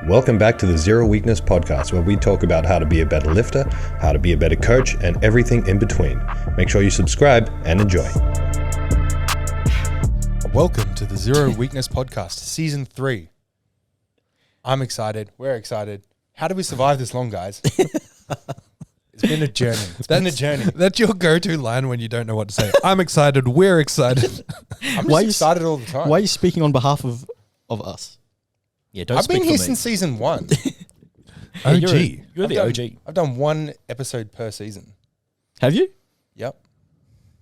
Welcome back to the Zero Weakness podcast, where we talk about how to be a better lifter, how to be a better coach, and everything in between. Make sure you subscribe and enjoy. Welcome to the Zero Weakness podcast, season 3. I'm excited. We're excited. How did we survive this long, guys? It's been a journey. That's your go-to line when you don't know what to say. I'm excited. We're excited. I'm just excited all the time. Why are you speaking on behalf of us? Yeah, don't I've speak been here for me. since season 1. OG. You're the OG. I've done 1 episode per season. Have you? Yep.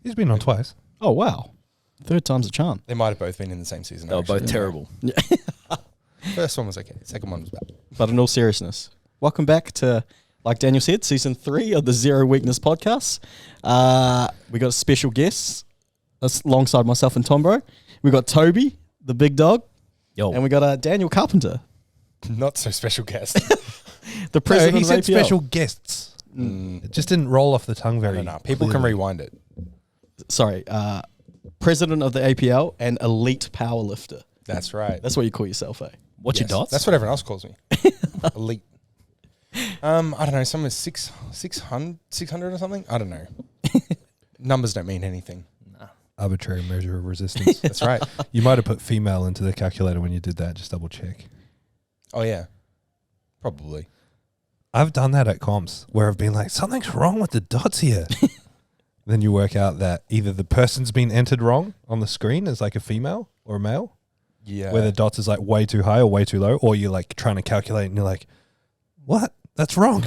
He's been on twice. Oh, wow. Third time's a charm. They might have both been in the same season. They were both terrible. First one was okay. Second one was bad. But in all seriousness, welcome back to, like Daniel said, season 3 of the Zero Weakness podcast. We got special guests alongside myself and Tom Bro. We got Toby, the big dog. Yo. And we got Daniel Carpenter, Not so special guest. the president he of said APL. special guests. It just didn't roll off the tongue very No. People can clearly. rewind it. Sorry, president of the APL and elite powerlifter. That's right. That's what you call yourself, eh? What's your dots? That's what everyone else calls me. Elite. I don't know. Some is 600 or something. I don't know. Numbers don't mean anything. Arbitrary measure of resistance. That's right. You might have put female into the calculator when you did that. Just double check. Oh, yeah. Probably. I've done that at comps where I've been like, something's wrong with the dots here. Then you work out that either the person's been entered wrong on the screen as like a female or a male, Yeah. where the dots is like way too high or way too low, or you're like trying to calculate and you're like, what? That's wrong.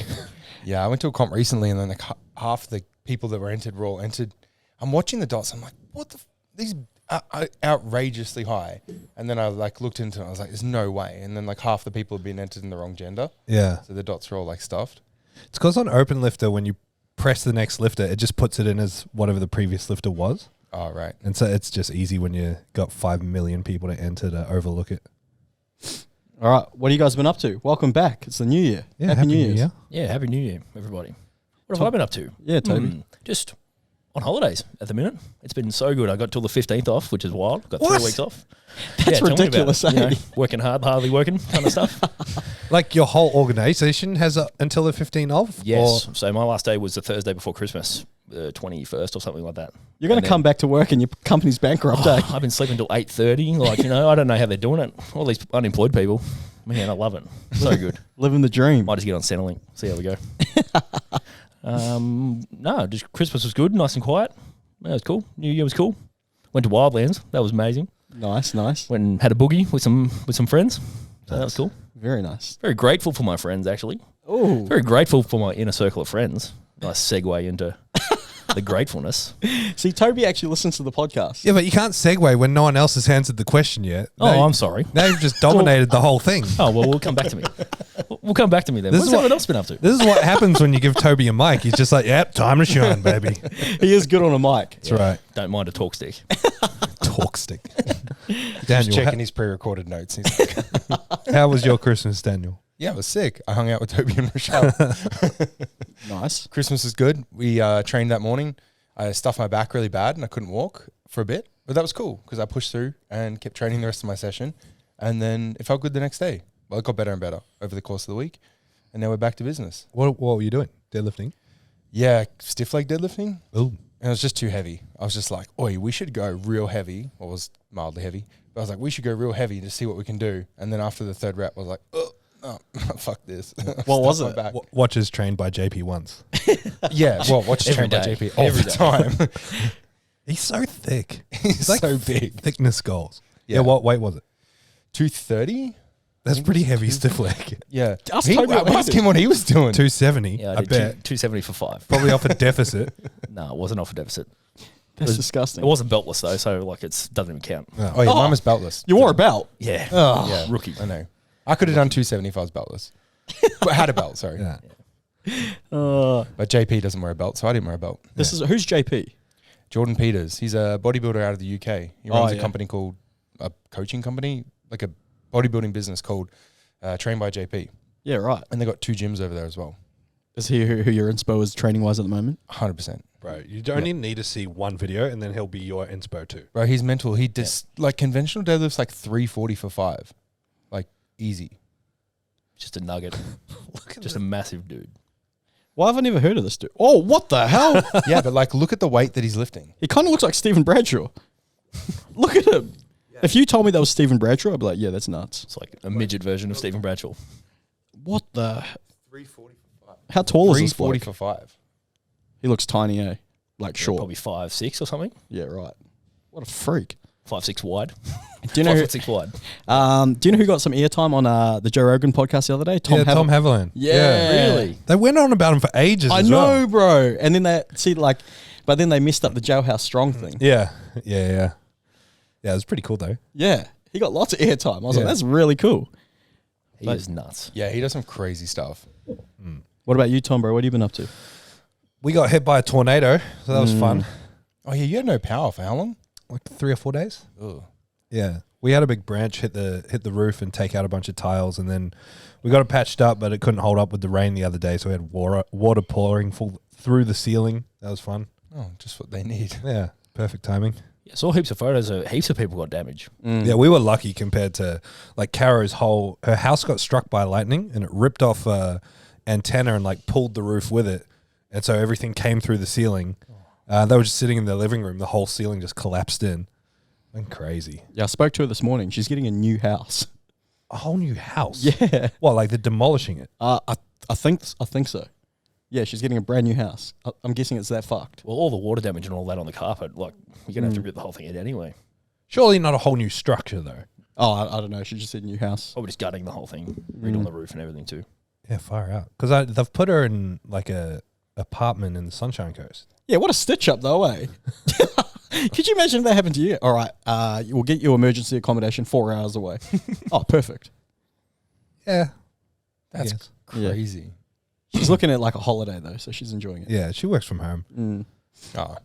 Yeah, I went to a comp recently, and then like half the people that were entered were all entered. I'm watching the dots. I'm like, what the? These are outrageously high. And then I like looked into it. I was like, there's no way. And then like half the people had been entered in the wrong gender. Yeah. So the dots are all like stuffed. It's because on open lifter, when you press the next lifter, it just puts it in as whatever the previous lifter was. Oh, right. And so it's just easy when you got 5 million people to enter to overlook it. All right, what have you guys been up to? Welcome back. It's the new year. Yeah, Happy New Year's. Yeah, Happy New Year, everybody. What have I been up to? Yeah, Toby. Just on holidays at the minute. It's been so good. I got till the 15th off, which is wild. Got 3 What? weeks off. That's tell me about ridiculous, it. You know, eh? working hard, hardly working kind of stuff. Like your whole organization has until the 15th off? Yes. So my last day was the Thursday before Christmas, the 21st or something like that. You're going to come back to work and your company's bankrupt, eh? I've been sleeping till 8:30. Like, you know, I don't know how they're doing it. All these unemployed people. Man, I love it. So good. Living the dream. Might just get on Centrelink. See how we go. No, just Christmas was good, nice and quiet. That was cool. New Year was cool. Went to Wildlands. That was amazing. Nice, nice. Went and had a boogie with some friends. So that was cool. Very nice. Very grateful for my friends, actually. Oh, Very grateful for my inner circle of friends. Nice segue into the gratefulness. see, Toby actually listens to the podcast. Yeah, but you can't segue when no one else has answered the question yet. Oh, I'm sorry. Now you've just dominated the whole thing. Oh, well, we'll come back to me. We'll come back to me then. This What's is what- everyone else been up to? This is what happens when you give Toby a mic. He's just like, yep, time to shine, baby. He is good on a mic. That's right. Don't mind a talk stick. Talk stick. Just Daniel, checking his pre-recorded notes. He's like, how was your Christmas, Daniel? yeah, it was sick. I hung out with Toby and Rochelle. Nice. Christmas was good. We trained that morning. I stuffed my back really bad and I couldn't walk for a bit. But that was cool because I pushed through and kept training the rest of my session. And then it felt good the next day. Well, it got better and better over the course of the week. And now we're back to business. What were you doing? Deadlifting? Yeah, stiff leg deadlifting. Oh. And it was just too heavy. I was just like, oi, we should go real heavy. Well, it was mildly heavy. But I was like, we should go real heavy to see what we can do. And then after the 3rd rep, I was like, oh, fuck this. What was Stuffed it? my back. Watches trained by JP once. Yeah, well, watch Every train by day. JP all the time. He's so thick. He's like so big. Thickness goals. Yeah. Yeah, what weight was it? 230? That's think pretty it's heavy stiff leg. Yeah. Ask He, Toby I what he asked did. him what he was doing. 270, Yeah, I did bet. 270 for 5. Probably off a deficit. No, it wasn't off a deficit. That's disgusting. It wasn't beltless though, so like it doesn't even count. Oh, yeah, mine was beltless. You wore a belt. Yeah. Yeah, Rookie. I know. I could have done 270 if I was beltless. But I had a belt, sorry. Yeah. But JP doesn't wear a belt, so I didn't wear a belt. This is who's JP? Jordan Peters. He's a bodybuilder out of the UK. He Oh, runs a yeah. company called, a coaching company, like a bodybuilding business called Trained by JP. Yeah, right. And they got 2 gyms over there as well. Is he who your inspo is training wise at the moment? 100%. Bro, you only need to see one video and then he'll be your inspo too. Bro, he's mental. He does like conventional deadlifts like 340 for 5. Like easy. Just a nugget. Just a massive dude. Why have I never heard of this dude? Oh, what the hell? Yeah, but like, look at the weight that he's lifting. He kind of looks like Stephen Bradshaw. Look at him. If you told me that was Stephen Bradshaw, I'd be like, yeah, that's nuts. It's like a midget version of Stephen Bradshaw. What the? 340 for 5. How tall is this 340 bloke? for 5. He looks tiny, eh? Like short. Probably 5'6" or something. Yeah, right. What a freak. 5'6" wide. Do you know? 5'6" wide. Do you know who got some airtime on the Joe Rogan podcast the other day? Tom Haviland. Yeah. Really? They went on about him for ages. I as know, well. bro. And then but then they messed up the Jailhouse Strong thing. Yeah. Yeah, it was pretty cool though. Yeah. He got lots of airtime. I was like, Yeah. that's really cool. He is nuts. Yeah, he does some crazy stuff. What about you, Tom, bro? What have you been up to? We got hit by a tornado, so that was fun. Oh, yeah, you had no power for how long? Like 3 or 4 days. Ugh. Yeah, we had a big branch hit the roof and take out a bunch of tiles, and then we got it patched up, but it couldn't hold up with the rain the other day, so we had water pouring through the ceiling. That was fun. Oh, just what they need. Yeah, perfect timing. Yeah, saw heaps of photos of heaps of people got damage. Yeah, we were lucky compared to like Caro's her house got struck by lightning and it ripped off antenna and like pulled the roof with it, and so everything came through the ceiling. They were just sitting in their living room. The whole ceiling just collapsed in. Went crazy. Yeah, I spoke to her this morning. She's getting a new house. A whole new house. Yeah. What, like they're demolishing it? I think so. Yeah, she's getting a brand new house. I'm guessing it's that fucked. Well, all the water damage and all that on the carpet, like, you're going to have to rip the whole thing out anyway. Surely not a whole new structure though. Oh, I don't know. She just said new house. Probably just gutting the whole thing, redoing the roof and everything too. Yeah, far out. Because they've put her in like a apartment in the Sunshine Coast. Yeah, what a stitch up though, eh? Could you imagine if that happened to you? All right, we'll get you emergency accommodation 4 hours away. Oh, perfect. Yeah. That's Yes. crazy. She's looking at like a holiday though, so she's enjoying it. Yeah, she works from home. Oh,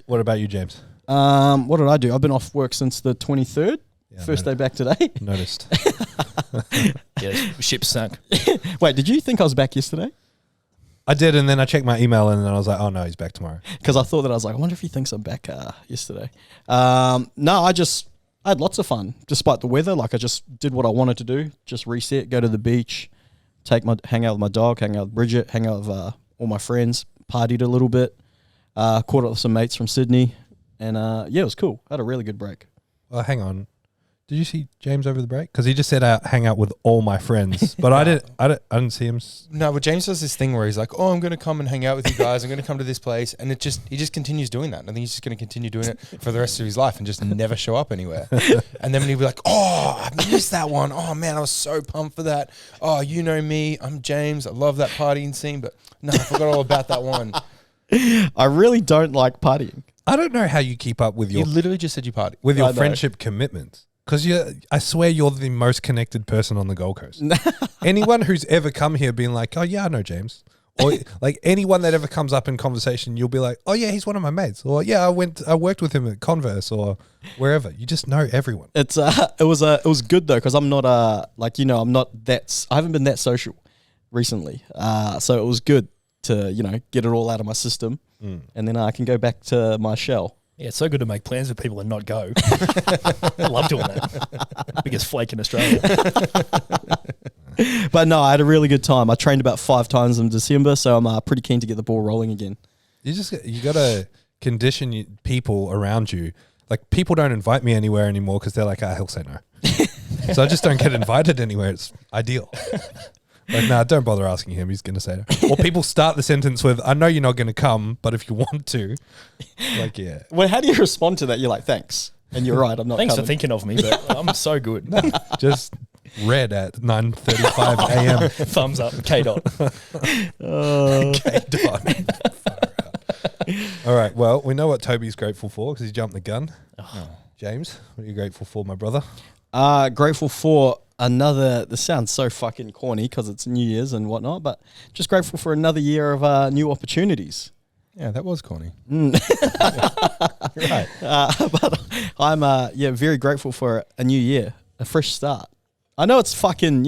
What about you, James? What did I do? I've been off work since the 23rd. Yeah, First day back today. Noticed. Yeah, ship sunk. Wait, did you think I was back yesterday? I did, and then I checked my email, and then I was like, oh no, he's back tomorrow. Because I thought that I was like, I wonder if he thinks I'm back yesterday. No, I had lots of fun despite the weather. Like I just did what I wanted to do. Just reset, go to the beach, hang out with my dog, hang out with Bridget, hang out with all my friends, partied a little bit, caught up with some mates from Sydney, and yeah, it was cool. I had a really good break. Well, hang on. Did you see James over the break? Because he just said hang out with all my friends, but I didn't see him. no, but James does this thing where he's like, "Oh, I'm going to come and hang out with you guys. I'm going to come to this place," and he just continues doing that. And I think he's just going to continue doing it for the rest of his life and just never show up anywhere. And then he'll be like, "Oh, I missed that one. Oh man, I was so pumped for that. Oh, you know me, I'm James. I love that partying scene, but no, I forgot all about that one." I really don't like partying. I don't know how you keep up with You your literally just said you party. with your I know. friendship commitments. Because I swear you're the most connected person on the Gold Coast. Anyone who's ever come here being like, oh yeah, I know James. Or like anyone that ever comes up in conversation, you'll be like, oh yeah, he's one of my mates. Or yeah, I worked with him at Converse or wherever. You just know everyone. It was good though because I'm not I haven't been that social recently. So it was good to get it all out of my system, and then I can go back to my shell. Yeah, it's so good to make plans with people and not go. I love doing that. Biggest flake in Australia. But no, I had a really good time. I trained about 5 times in December, so I'm pretty keen to get the ball rolling again. You got to condition people around you. Like people don't invite me anywhere anymore because they're like, he'll say no. So I just don't get invited anywhere. It's ideal. Like, nah, don't bother asking him. He's going to say no. Or people start the sentence with, I know you're not going to come, but if you want to. Like, yeah. Well, how do you respond to that? You're like, thanks. And you're right, I'm not Thanks coming. for thinking of me, but I'm so good. Just read at 9:35 a.m. Thumbs up, K dot. All right. Well, we know what Toby's grateful for because he jumped the gun. James, what are you grateful for, my brother? Grateful for this sounds so fucking corny because it's New Year's and whatnot, but just grateful for another year of new opportunities. Yeah, that was corny. Right. But I'm very grateful for a new year, a fresh start. I know it's fucking,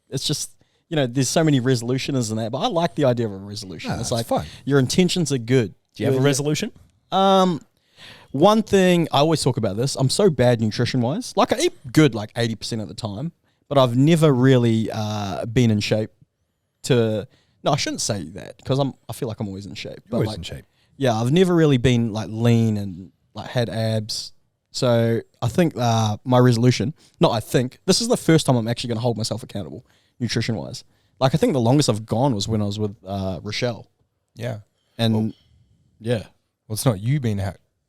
it's just, there's so many resolutions and that, but I like the idea of a resolution. Nah, it's it's like fun. Your intentions are good. Do you have a resolution? One thing, I always talk about this, I'm so bad nutrition-wise. Like I eat good like 80% of the time, but I've never really been in shape to. No, I shouldn't say that because I feel like I'm always in shape. You're always in shape. Yeah, I've never really been like lean and like had abs. So I think my resolution. This is the first time I'm actually going to hold myself accountable nutrition wise. Like I think the longest I've gone was when I was with Rochelle. Yeah. And yeah. Well, it's not you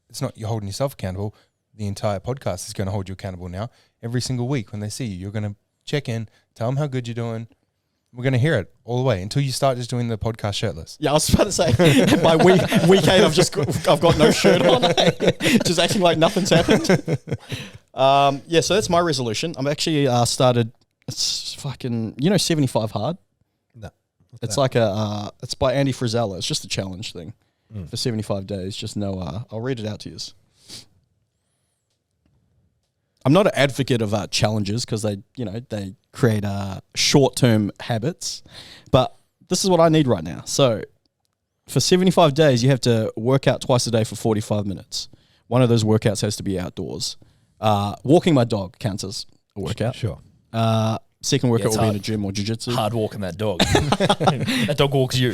it's not you holding yourself accountable. The entire podcast is going to hold you accountable now. Every single week when they see you, you're going to check in, tell them how good you're doing. We're going to hear it all the way until you start just doing the podcast shirtless. Yeah, I was about to say, by week 8, I've got no shirt on, just acting like nothing's happened. Yeah, so that's my resolution. I'm actually started. It's fucking 75 hard. No, it's like it's by Andy Frisella. It's just a challenge thing for 75 days. Just no. I'll read it out to you. I'm not an advocate of challenges because they create short-term habits, but this is what I need right now. So for 75 days, you have to work out twice a day for 45 minutes. One of those workouts has to be outdoors. Walking my dog counts as a workout. Sure. Second workout it's will be in hard. a gym or jiu-jitsu. Hard walking that dog. That dog walks you.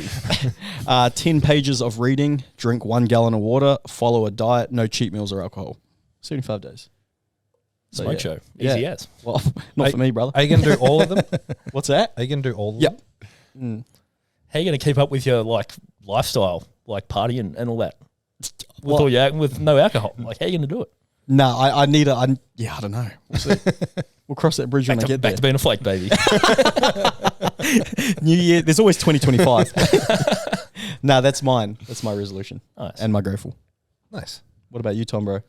10 pages of reading, drink 1 gallon of water, follow a diet, no cheat meals or alcohol. 75 days. So, Smoke show. Easy as. Well, not for me, brother. Are you going to do all of them? What's that? Are you going to do all of Yep. them? How are you going to keep up with your lifestyle, like partying and all that? With no alcohol. Like, how are you going to do it? No, I need I don't know. We'll see. We'll cross that bridge when I get Back there. to being a flake, baby. New Year, there's always 2025. No, that's mine. That's my resolution. Nice. And my grateful. Nice. What about you, Tom, bro?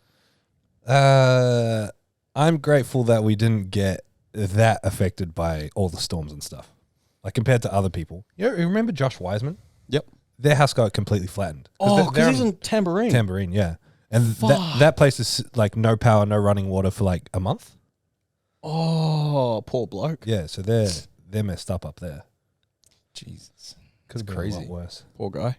I'm grateful that we didn't get that affected by all the storms and stuff. Like compared to other people. You remember Josh Wiseman? Yep. Their house got completely flattened. Oh, they're because he's on in Tambourine. Tambourine, yeah. And that place is like no power, no running water for like a month. Oh, poor bloke. Yeah, so they're messed up there. Jesus. Could be crazy. a lot worse. Poor guy.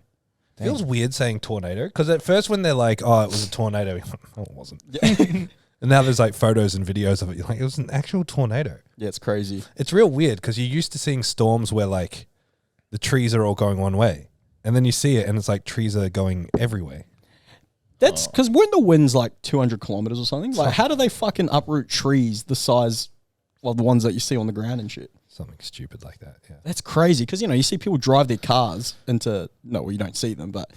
Feels weird saying tornado because at first when they're like, "Oh, it was a tornado," no, it wasn't. Yeah. And now there's like photos and videos of it. You're like, it was an actual tornado. Yeah, it's crazy. It's real weird because you're used to seeing storms where like the trees are all going one way, and then you see it and it's like trees are going every way. That's because weren't the winds like 200 kilometers or something? Like, how do they fucking uproot trees the size of the ones that you see on the ground and shit? Something stupid like that. Yeah. That's crazy because, you see people drive their cars into, you don't see them, but,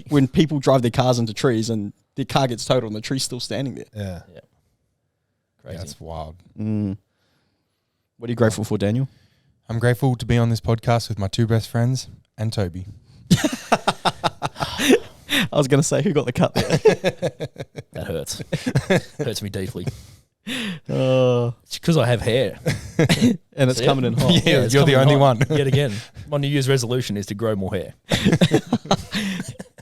when people drive their cars into trees and their car gets totaled and the tree's still standing there. Yeah. Crazy. That's wild. What are you grateful for, Daniel? I'm grateful to be on this podcast with my 2 best friends and Toby. I was going to say, who got the cut there? That hurts. Hurts me deeply. Uh, It's because I have hair. and it's coming in hot. Yeah, it's you're the coming only hot one. Yet again, my New Year's resolution is to grow more hair.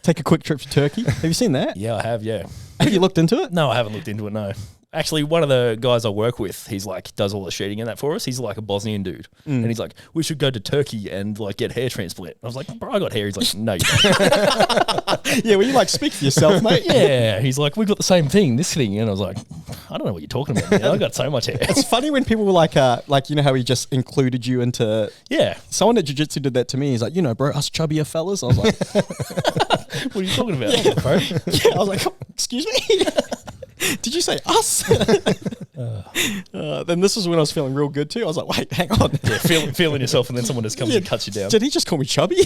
Take a quick trip to Turkey. Have you seen that? Yeah, I have, yeah. Have you looked into it? No, I haven't looked into it, no. Actually, one of the guys I work with, he's like, does all the sheeting and that for us. He's like a Bosnian dude. And he's like, we should go to Turkey and like get hair transplant. I was like, bro, I got hair. He's like, no, you don't. Yeah, well, you speak for yourself, mate. Yeah. He's like, we've got the same thing, this thing. And I was like, I don't know what you're talking about, man. I got so much hair. It's funny when people were like, how he just included you into. Yeah. Someone at jiu-jitsu did that to me. He's like, bro, us chubbier fellas. I was like, What are you talking about, bro? yeah. I was like, excuse me? Did you say us? Then this was when I was feeling real good too. I was like, wait, hang on. Yeah, feeling yourself and then someone just comes and cuts you down. Did he just call me chubby?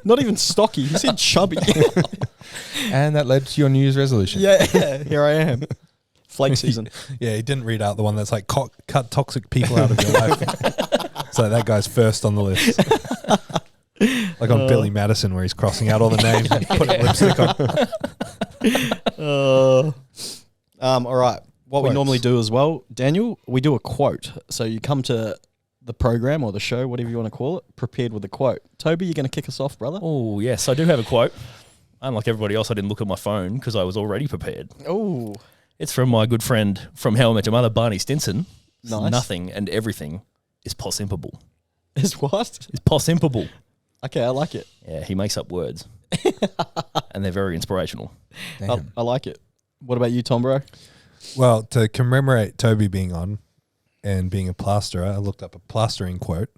Not even stocky. He said chubby. And that led to your New Year's resolution. Yeah, here I am. Flake season. Yeah, he didn't read out the one that's like cut toxic people out of your life. So that guy's first on the list. Like on Billy Madison where he's crossing out all the names and putting lipstick on. All right. What we Quotes. normally do as well, Daniel, we do a quote. So you come to the program or the show, whatever you want to call it, prepared with a quote. Toby, you're going to kick us off, brother? Oh, yes, I do have a quote. Unlike everybody else, I didn't look at my phone because I was already prepared. Oh. It's from my good friend from How I Met Your Mother, Barney Stinson. Nice. Nothing and everything is possible. Is what? It's possible. Okay, I like it. Yeah, he makes up words. And they're very inspirational. Damn. I like it. What about you, Tom, bro? Well, to commemorate Toby being on, and being a plasterer, I looked up a plastering quote.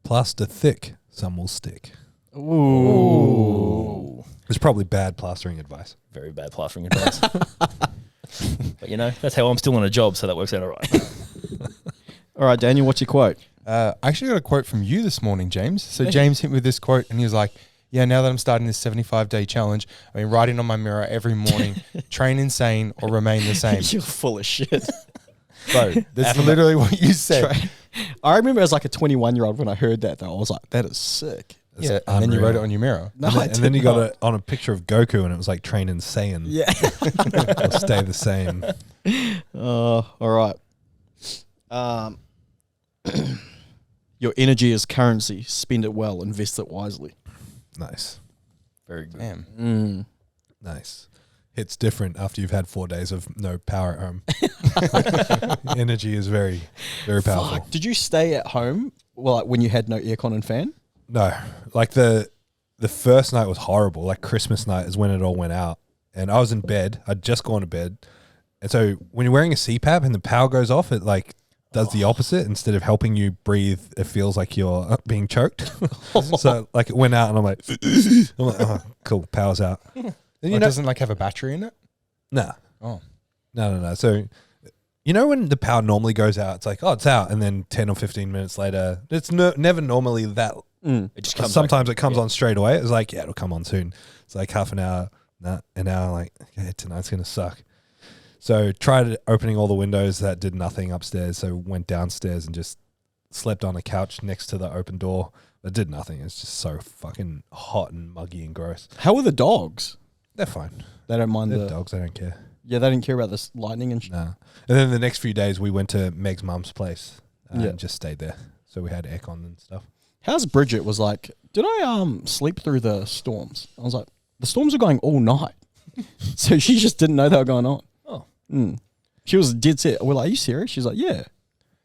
Plaster thick, some will stick. Ooh. It's probably bad plastering advice. Very bad plastering advice. But you know, that's how I'm still on a job, so that works out all right. All right, Daniel, what's your quote? I actually got a quote from you this morning, James. So James hit me with this quote, and he was like, yeah, now that I'm starting this 75-day challenge, I've been writing on my mirror every morning, train insane or remain the same. You're full of shit. Bro, that's literally what you said. I remember as like a 21-year-old when I heard that, though. I was like, that is sick. That's Yeah, and then you unreal. wrote it on your mirror. No, And then you got it on a picture of Goku, and it was like train insane. Yeah. Or stay the same. All right. Your energy is currency. Spend it well. Invest it wisely. Nice. Very good. Damn. Nice. Hits different after you've had 4 days of no power at home. Energy is very, very powerful. Fuck. Did you stay at home like when you had no aircon and fan? No, like the first night was horrible. Like Christmas night is when it all went out, and I was in bed. I'd just gone to bed, and so when you're wearing a CPAP and the power goes off, it like does the opposite. Instead of helping you breathe, it feels like you're being choked. So like it went out, and I'm like, oh, cool, power's out. And It doesn't like have a battery in it? nah, Oh. no. So you know when the power normally goes out, it's like, oh, it's out, and then 10 or 15 minutes later, it's never normally that. It just comes Sometimes it comes on straight away. It's like, yeah, it'll come on soon. It's like half an hour, an hour, like, yeah, tonight's going to suck. So tried opening all the windows. That did nothing upstairs. So went downstairs and just slept on a couch next to the open door. It did nothing. It's just so fucking hot and muggy and gross. How are the dogs? They're fine. They don't mind They're the dogs. They don't care. Yeah, they didn't care about this lightning and shit. Nah. And then the next few days we went to Meg's mum's place Yeah. and just stayed there. So we had aircon and stuff. How's Bridget was like, did I sleep through the storms? I was like, the storms are going all night. So she just didn't know they were going on. Oh. She was dead set. We're like, are you serious? She's like, yeah.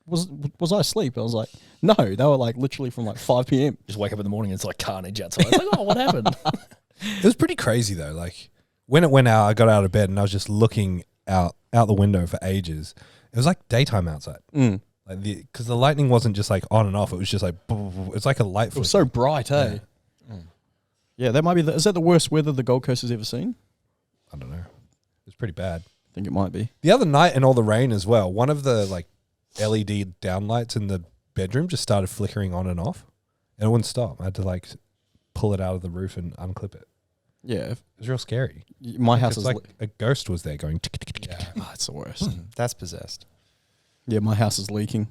Was I asleep? I was like, no, they were like literally from like 5 p.m. Just wake up in the morning and it's like carnage outside. It's like, oh, what happened? It was pretty crazy though. Like when it went out, I got out of bed and I was just looking out the window for ages. It was like daytime outside. Like because the lightning wasn't just like on and off. It was just like it's like a light. It was so bright, eh? Yeah, that might be. Is that the worst weather the Gold Coast has ever seen? I don't know. It was pretty bad. I think it might be. The other night and all the rain as well. One of the like LED downlights in the bedroom just started flickering on and off, and it wouldn't stop. I had to like pull it out of the roof and unclip it. Yeah, It was real scary. my house It's is like a ghost was there going. Yeah. Oh, it's the worst. That's possessed. Yeah, my house is leaking.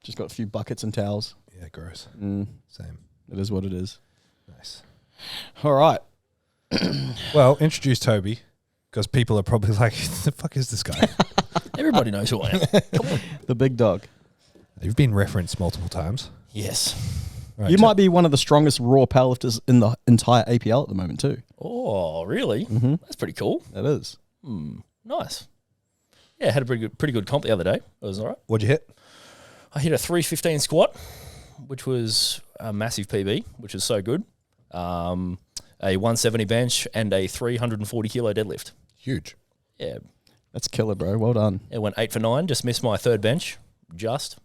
Just got a few buckets and towels. Yeah, gross. Same. It is what it is. Nice. All right. Well, introduce Toby, because people are probably like, "Who the fuck is this guy?" Everybody knows who I am. Come on. The big dog. You've been referenced multiple times. Yes. Right, You might be one of the strongest raw powerlifters in the entire APL at the moment too. Oh, really? That's pretty cool. That is. Nice. Yeah, had a pretty good comp the other day. It was all right. What'd you hit? I hit a 315 squat, which was a massive PB, which is so good. A 170 bench and a 340 kilo deadlift. Huge. Yeah. That's killer, bro. Well done. It went 8 for 9. Just missed my third bench. Just.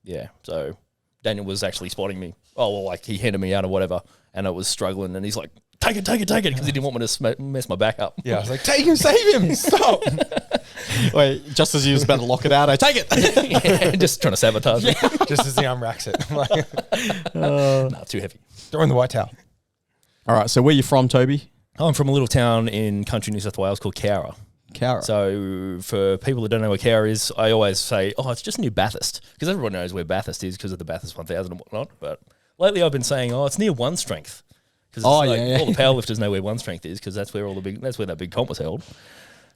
Yeah. So Daniel was actually spotting me. Oh, well, like he handed me out or whatever, and I was struggling, and he's like, take it, because he didn't want me to mess my back up. Yeah, I was like, take him, save him, stop. Wait, just as you was about to lock it out, I take it. Yeah, just trying to sabotage me. Just as he unracks it. I'm like, Nah, too heavy. throw in the white towel. All right, so where you from, Toby? I'm from a little town in country New South Wales called Cowra. Cowra. So for people that don't know where Cowra is, I always say, oh, it's just near Bathurst, because everyone knows where Bathurst is because of the Bathurst 1000 and whatnot. But lately I've been saying, oh, it's near One Strength. Because all the powerlifters know where One Strength is, because that's where that big comp was held.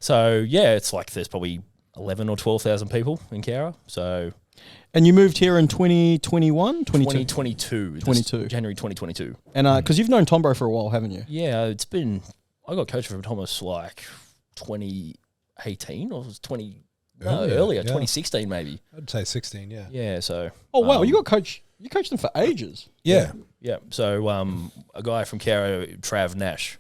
So yeah, it's like there's probably 11 or 12,000 people in Cowra. So And you moved here in 2021? 2022. 22. January 2022. And because you've known Tombo for a while, haven't you? Yeah, it's been, I got coached from Thomas like 2018 or was it earlier, yeah. 2016 maybe. I'd say 16. Yeah. Yeah, so. Oh, wow. You coached them for ages. Yeah. Yeah, so a guy from Cowra, Trav Nash,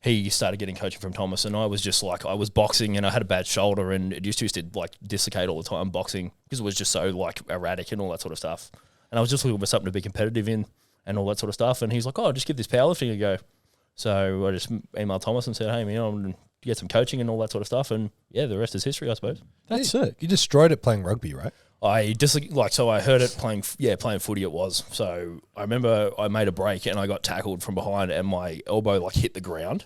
he started getting coaching from Thomas, and I was just like, I was boxing and I had a bad shoulder, and it used to like dislocate all the time boxing because it was just so like erratic and all that sort of stuff. And I was just looking for something to be competitive in and all that sort of stuff. And he's like, oh, just give this powerlifting a go. So I just emailed Thomas and said, hey, man, I'm going to get some coaching and all that sort of stuff. And yeah, the rest is history, I suppose. That's sick. You destroyed it playing rugby, right? So I heard it playing footy it was. So I remember I made a break and I got tackled from behind and my elbow like hit the ground.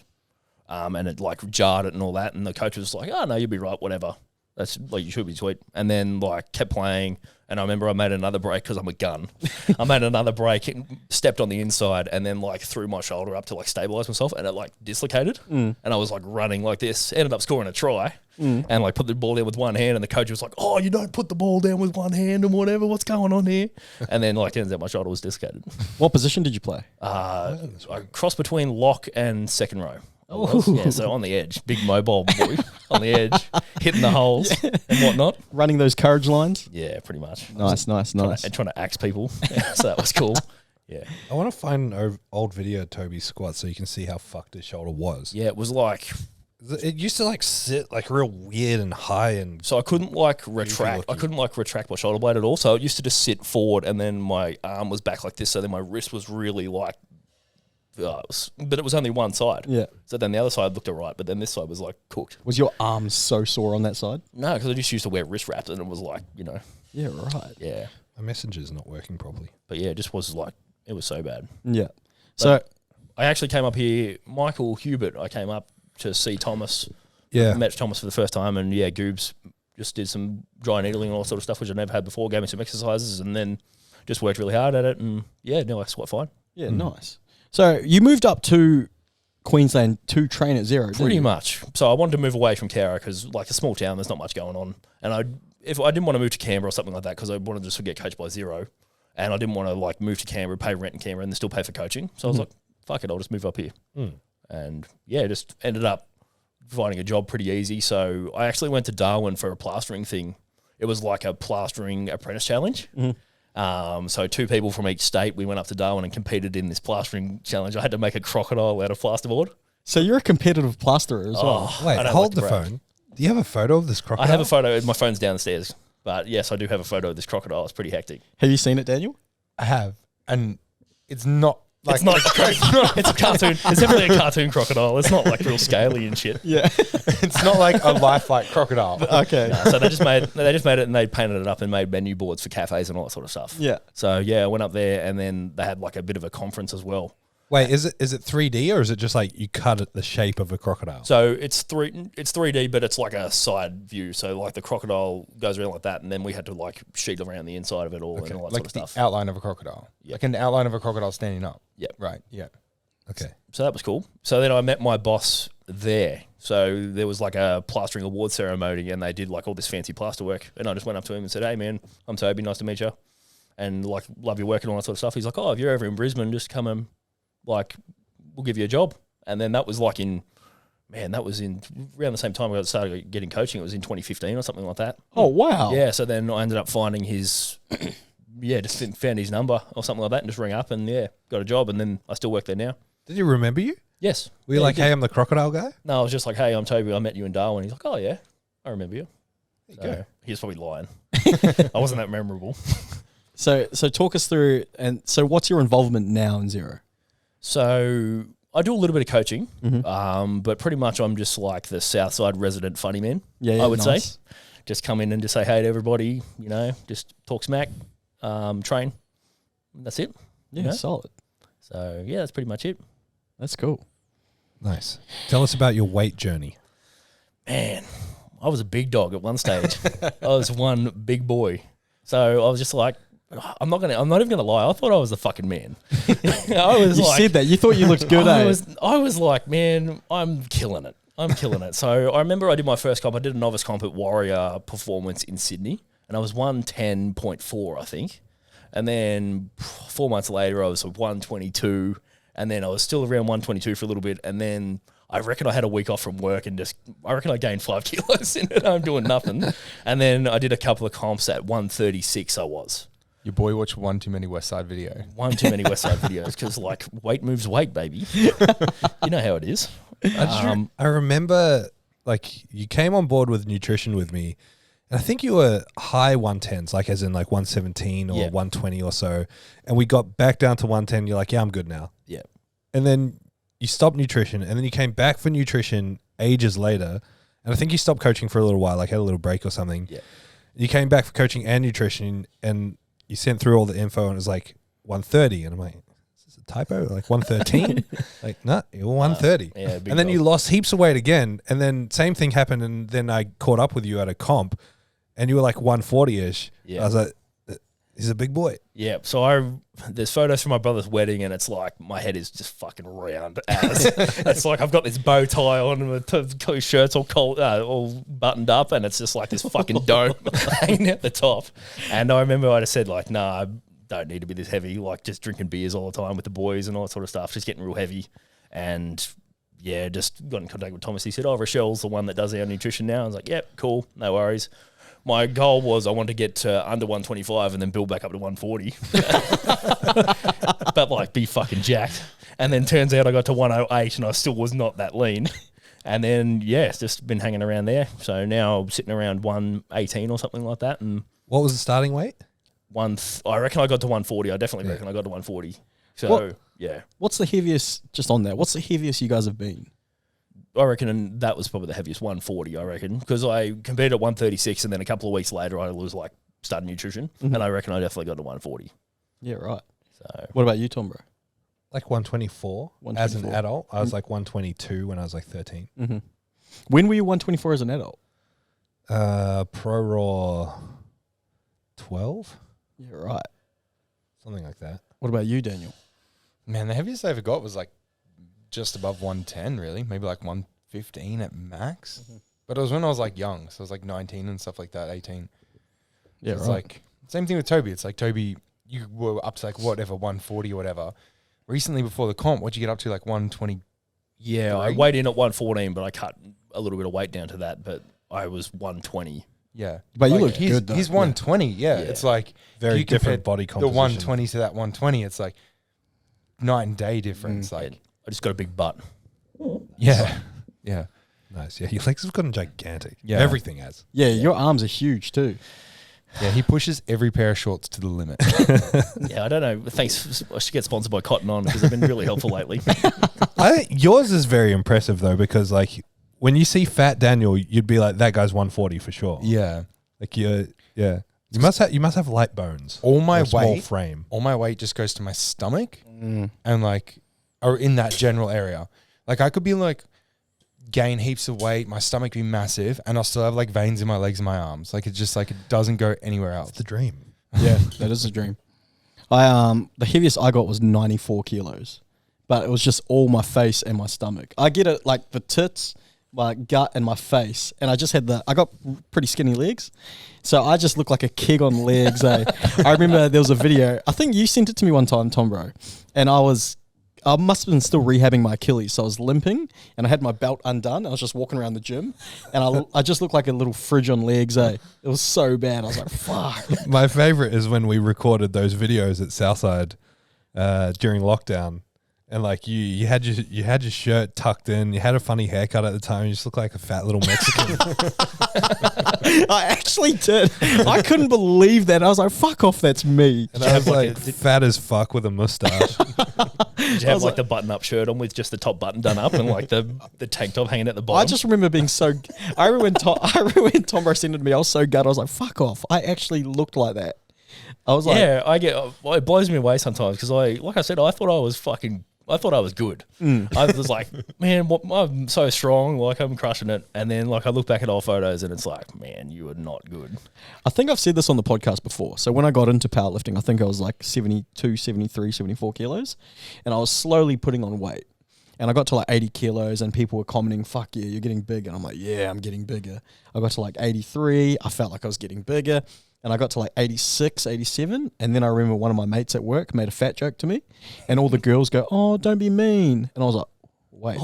And it like jarred it and all that. And the coach was like, oh, no, you'll be right, whatever. That's like, you should be sweet. And then like kept playing. And I remember I made another break because I'm a gun. I made another break and stepped on the inside and then like threw my shoulder up to like stabilize myself and it like dislocated. And I was like running like this, ended up scoring a try and like put the ball down with one hand and the coach was like, oh, you don't put the ball down with one hand and whatever, what's going on here? And then like turns out my shoulder was dislocated. What position did you play? I crossed between lock and second row. Yeah, so on the edge, big mobile boy on the edge, hitting the holes and whatnot. Running those courage lines? Yeah, pretty much. Nice. Trying to axe people. So that was cool. Yeah. I want to find an old video of Toby's squat so you can see how fucked his shoulder was. Yeah, it was like... It used to like sit like real weird and high and... So I couldn't like retract. I couldn't like retract my shoulder blade at all. So it used to just sit forward and then my arm was back like this. So then my wrist was really like... but it was only one side. Yeah. So then the other side looked all right, but then this side was like cooked. Was your arm so sore on that side? No, because I just used to wear wrist wraps and it was like, Yeah, right. Yeah. My messenger's not working properly. But yeah, it just was like, it was so bad. Yeah. So I actually came up here, Michael Hubert, I came up to see Thomas. Yeah. Met Thomas for the first time and yeah, Goobs just did some dry needling and all that sort of stuff, which I never had before, gave me some exercises and then just worked really hard at it and yeah, no, I squat fine. Yeah, nice. So you moved up to Queensland to train at Zero, Pretty much. So I wanted to move away from Cowra because, like, a small town, there's not much going on. And if I didn't want to move to Canberra or something like that because I wanted to just get coached by Zero, and I didn't want to like move to Canberra, pay rent in Canberra, and then still pay for coaching. So I was like, fuck it, I'll just move up here. And yeah, just ended up finding a job pretty easy. So I actually went to Darwin for a plastering thing. It was like a plastering apprentice challenge. So 2 people from each state, we went up to Darwin and competed in this plastering challenge. I had to make a crocodile out of plasterboard. So you're a competitive plasterer as well. Wait, hold the phone. Do you have a photo of this crocodile? I have a photo. My phone's downstairs. But yes, I do have a photo of this crocodile. It's pretty hectic. Have you seen it, Daniel? I have. And it's not like... It's not it's a cartoon. It's definitely a cartoon crocodile. It's not like real scaly and shit. Yeah. It's not like a lifelike crocodile. Okay. No, so they just made it and they painted it up and made menu boards for cafes and all that sort of stuff. Yeah. So yeah, I went up there and then they had like a bit of a conference as well. Wait, is it 3D or is it just like you cut it the shape of a crocodile? So it's 3D, but it's like a side view. So like the crocodile goes around like that, and then we had to like sheet around the inside of it all and all that like sort of stuff. the outline of a crocodile. Yeah. Like an outline of a crocodile standing up. Yeah. Right. Yeah. Okay. So that was cool. So then I met my boss there. So there was like a plastering award ceremony, and they did like all this fancy plaster work. And I just went up to him and said, "Hey man, I'm Toby. Nice to meet you, and like love your work and all that sort of stuff." He's like, "Oh, if you're ever in Brisbane, just come and like." We'll give you a job. And then that was like that was in around the same time I started getting coaching. It was in 2015 or something like that. Oh, wow. Yeah, so then I ended up finding his, just found his number or something like that and just rang up and got a job. And then I still work there now. Did he remember you? Yes. Were you like, hey, I'm the crocodile guy? No, I was just like, hey, I'm Toby. I met you in Darwin. He's like, oh yeah, I remember you. There you go. He was probably lying. I wasn't that memorable. So talk us through, and so what's your involvement now in Zero? So I do a little bit of coaching, but pretty much I'm just like the Southside resident funny man, I would say. Just come in and just say hey to everybody, just talk smack, train. That's it. Yeah, solid. So, yeah, that's pretty much it. That's cool. Nice. Tell us about your weight journey. Man, I was a big dog at one stage. I was one big boy. So I was just like, I'm not even gonna lie. I thought I was the fucking man. You said that. You thought you looked good. I was like, man, I'm killing it. So I remember I did my first comp. I did a novice comp at Warrior Performance in Sydney, and I was 110.4, I think. And then 4 months later, I was 122, and then I was still around 122 for a little bit, and then I reckon I had a week off from work and I reckon I gained 5 kilos in it. I'm doing nothing. And then I did a couple of comps at 136. I was. Your boy watched one too many West Side video. One too many West Side videos because, like, weight moves weight, baby. You know how it is. I remember like you came on board with nutrition with me, and I think you were high 110s, like as in like 117 or 120 or so. And we got back down to 110. You're like, yeah, I'm good now. Yeah. And then you stopped nutrition, and then you came back for nutrition ages later. And I think you stopped coaching for a little while, like had a little break or something. Yeah. You came back for coaching and nutrition, and you sent through all the info, and it was like 130. And I'm like, is this a typo? Like 113? Like, no, you're 130. Yeah, big and then dog. you lost heaps of weight again. And then same thing happened. And then I caught up with you at a comp, and you were like 140-ish. Yeah. I was like, he's a big boy. Yeah, so there's photos from my brother's wedding, and it's like my head is just fucking round as. It's like I've got this bow tie on, and the shirt's all buttoned up, and it's just like this fucking dome hanging at the top. And I remember I just said like, nah, I don't need to be this heavy. Like just drinking beers all the time with the boys and all that sort of stuff, just getting real heavy. And yeah, just got in contact with Thomas. He said, Rochelle's the one that does our nutrition now. I was like, yep, cool, no worries. My goal was I wanted to get to under 125 and then build back up to 140. But like be fucking jacked. And then turns out I got to 108 and I still was not that lean. And then, yeah, it's just been hanging around there. So now I'm sitting around 118 or something like that. And What was the starting weight? I reckon I got to 140. I definitely reckon I got to 140. So, What- yeah. What's the heaviest, just on that, what's the heaviest you guys have been? I reckon that was probably the heaviest, 140, I reckon. Because I competed at 136 and then a couple of weeks later I was like starting nutrition. And I reckon I definitely got to 140. Yeah, right. So What about you, Tom, bro? Like 124. As an 124. adult, I was like 122 when I was like 13. Mm-hmm. When were you 124 as an adult? Pro Raw 12? Yeah, right. Something like that. What about you, Daniel? Man, the heaviest I ever got was like just above 110, really. Maybe like 115 at max. But it was when I was like young. So I was like 19 and stuff like that, 18. Yeah, It's right. like, same thing with Toby. It's like, Toby, you were up to like whatever, 140 or whatever. Recently before the comp, what'd you get up to, like 120? yeah, I Three? weighed in at 114, but I cut a little bit of weight down to that. But I was 120. Yeah. But you Like, looked he's, good, though. He's 120, yeah. Yeah. It's like, Very you different compare body the composition. 120 to that 120, it's like night and day difference. Like, I just got a big butt. yeah. Yeah. Nice. Yeah, your legs have gotten gigantic. Yeah. Everything has. Yeah, your arms are huge too. Yeah, he pushes every pair of shorts to the limit. Yeah, I don't know. Thanks. I should get sponsored by Cotton On because they've been really helpful lately. I think yours is very impressive though, because like when you see Fat Daniel, you'd be like, that guy's 140 for sure. Yeah. Like you must have light bones. All my or a small weight, frame. all my weight just goes to my stomach and like, or in that general area. Like I could be like gain heaps of weight, my stomach be massive, and I'll still have like veins in my legs and my arms. Like it's just like it doesn't go anywhere else. It's the dream. Yeah, that is a dream. I the heaviest I got was 94 kilos, but it was just all my face and my stomach. I get it like the tits, my gut, and my face, and I just had I got pretty skinny legs, so I just looked like a keg on legs. I remember there was a video. I think you sent it to me one time, Tom, bro, and I must have been still rehabbing my Achilles, so I was limping, and I had my belt undone. I was just walking around the gym, and I just looked like a little fridge on legs. It was so bad. I was like, fuck. My favorite is when we recorded those videos at Southside during lockdown, and like you had your shirt tucked in, you had a funny haircut at the time, you just looked like a fat little Mexican. I actually did. I couldn't believe that. I was like, fuck off, that's me. And I was like fat as fuck with a mustache. Did you have like the button-up shirt on with just the top button done up and like the tank top hanging at the bottom? I just remember being so... I remember when Tom Bro sent it to me, I was so gutted. I was like, fuck off. I actually looked like that. I was like... Yeah, it blows me away sometimes because like I said, I thought I was good. I was like, man, I'm so strong, like I'm crushing it. And then like I look back at old photos and it's like, man, you are not good. I think I've said this on the podcast before. So when I got into powerlifting, I think I was like 72, 73, 74 kilos. And I was slowly putting on weight. And I got to like 80 kilos and people were commenting, fuck yeah, you're getting bigger. And I'm like, yeah, I'm getting bigger. I got to like 83. I felt like I was getting bigger. And I got to like 86, 87. And then I remember one of my mates at work made a fat joke to me. And all the girls go, oh, don't be mean. And I was like, wait.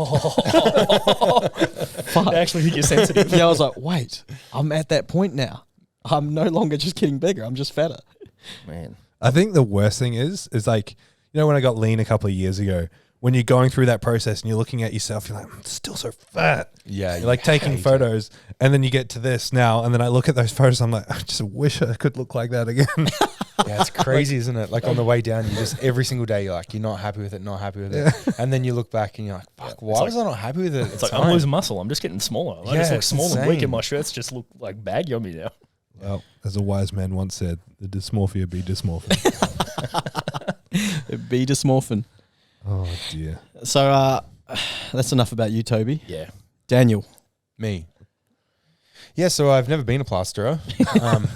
Fuck. Actually, think you're sensitive. Yeah, I was like, wait, I'm at that point now. I'm no longer just getting bigger. I'm just fatter. Man. I think the worst thing is like, you know, when I got lean a couple of years ago, when you're going through that process and you're looking at yourself, you're like, I'm still so fat. Yeah, You're like taking photos, and then you get to this now, and then I look at those photos, I'm like, I just wish I could look like that again. Yeah, it's crazy, isn't it? Like on the way down, you just every single day you're not happy with it, and then you look back and you're like, fuck, why was I not happy with it? It's like I'm losing muscle. I'm just getting smaller. I just look it's small and weak, insane. and my shirts just look like baggy on me now. Well, as a wise man once said, the dysmorphia be dysmorphia. Be dysmorphin. Oh dear. So that's enough about you, Toby. Yeah. Daniel. Me. Yeah, so I've never been a plasterer.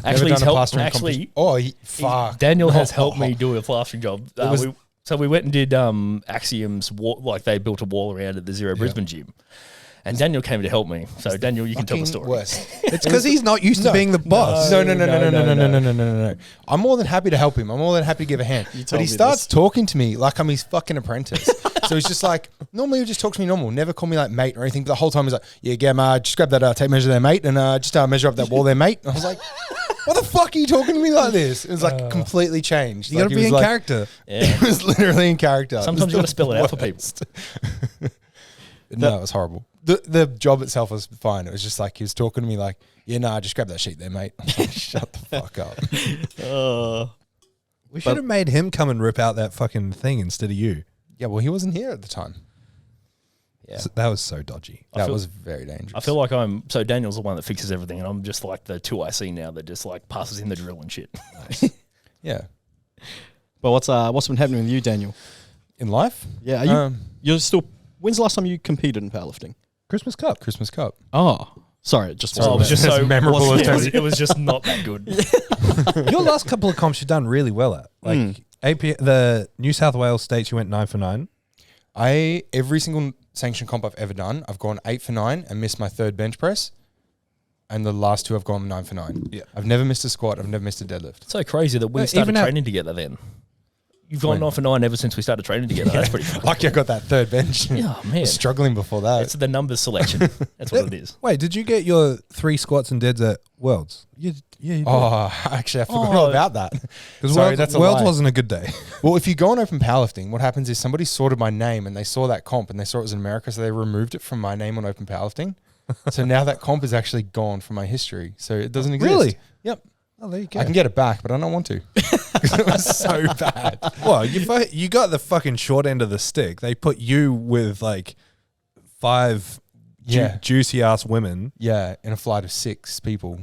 Actually, he's helped. Actually, fuck. Daniel has helped me do a plastering job. was- So we went and did Axiom's wall, like they built a wall around at the Zero Brisbane gym. And Daniel came to help me. So Daniel, you can tell the story. Worst. It's because he's not used to being the boss. No. I'm more than happy to help him. I'm more than happy to give a hand. But he starts talking to me like I'm his fucking apprentice. So he's just like, normally he would just talk to me normal, never call me like mate or anything. But the whole time he's like, yeah, Gam, just grab that tape measure there, mate, and just measure up that wall there, mate. And I was like, what the fuck are you talking to me like this? It was like completely changed. You got to be in character. Yeah. It was literally in character. Sometimes you got to spell it out for people. No, it was horrible. The job itself was fine. It was just like he was talking to me like, yeah, nah, just grab that sheet there, mate. I'm like, shut the fuck up. We should have made him come and rip out that fucking thing instead of you. Yeah, well, he wasn't here at the time. Yeah. So that was so dodgy. That was very dangerous. I feel like so Daniel's the one that fixes everything, and I'm just like the 2IC now that just like passes in the drill and shit. Yeah. But what's been happening with you, Daniel? In life? Yeah, are you you're still. When's the last time you competed in powerlifting? Christmas Cup. Christmas Cup. Oh, sorry, it just Oh, it was just so memorable as It was just not that good. Your last couple of comps you've done really well at. Like the New South Wales states, you went 9 for 9. Every single sanctioned comp I've ever done, I've gone 8 for 9 and missed my third bench press. And the last two I've gone 9 for 9. Yeah. I've never missed a squat. I've never missed a deadlift. It's so crazy that we No, started even at- training together then. You've gone 9 for 9 ever since we started training together. That's pretty fun. Lucky I got that third bench. Yeah, I man. was struggling before that. It's the numbers selection. That's what it is. Wait, did you get your 3 squats and deads at Worlds? Yeah, you did. Oh, actually, I forgot all about that. Because Sorry, Worlds, that's a Worlds lie. wasn't a good day. Well, if you go on open powerlifting, what happens is somebody sorted my name and they saw that comp and they saw it was in America, so they removed it from my name on open powerlifting. So now that comp is actually gone from my history. So it doesn't exist. Really? Yep. Oh, there you go. I can get it back, but I don't want to. Because it was so bad. Well, you got the fucking short end of the stick. They put you with like 5 juicy ass women, Yeah, in a flight of 6 people.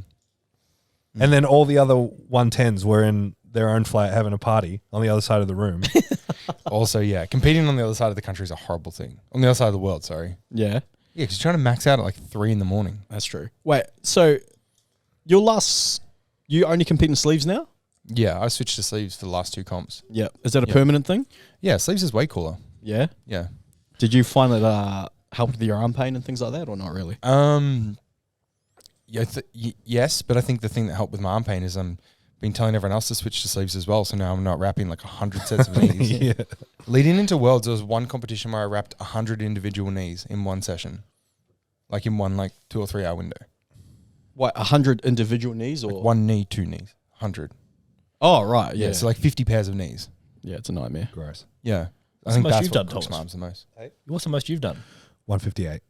and then all the other 110s were in their own flight having a party on the other side of the room. Also, yeah, competing on the other side of the country is a horrible thing. On the other side of the world, sorry. Yeah, Yeah, because you're trying to max out at like 3 in the morning. that's true. Wait, so you only compete in sleeves now? Yeah, I switched to sleeves for the last 2 comps. Yeah. Is that a permanent thing? Yeah, sleeves is way cooler. Yeah. Yeah. Did you find that helped with your arm pain and things like that, or not really? Yeah, yes, but I think the thing that helped with my arm pain is I'm been telling everyone else to switch to sleeves as well. So now I'm not wrapping like 100 sets of knees. Yeah. Leading into Worlds, there was one competition where I wrapped 100 individual knees in one session, like in one 2 or 3 hour window. What, 100 individual knees or Like 1 knee, 2 knees, 100. Oh, right. Yeah. Yeah, so like 50 pairs of knees. Yeah, it's a nightmare. Gross. Yeah, What's the most that's you've what done, cooks my Thomas? arms the most. What's the most you've done? 158.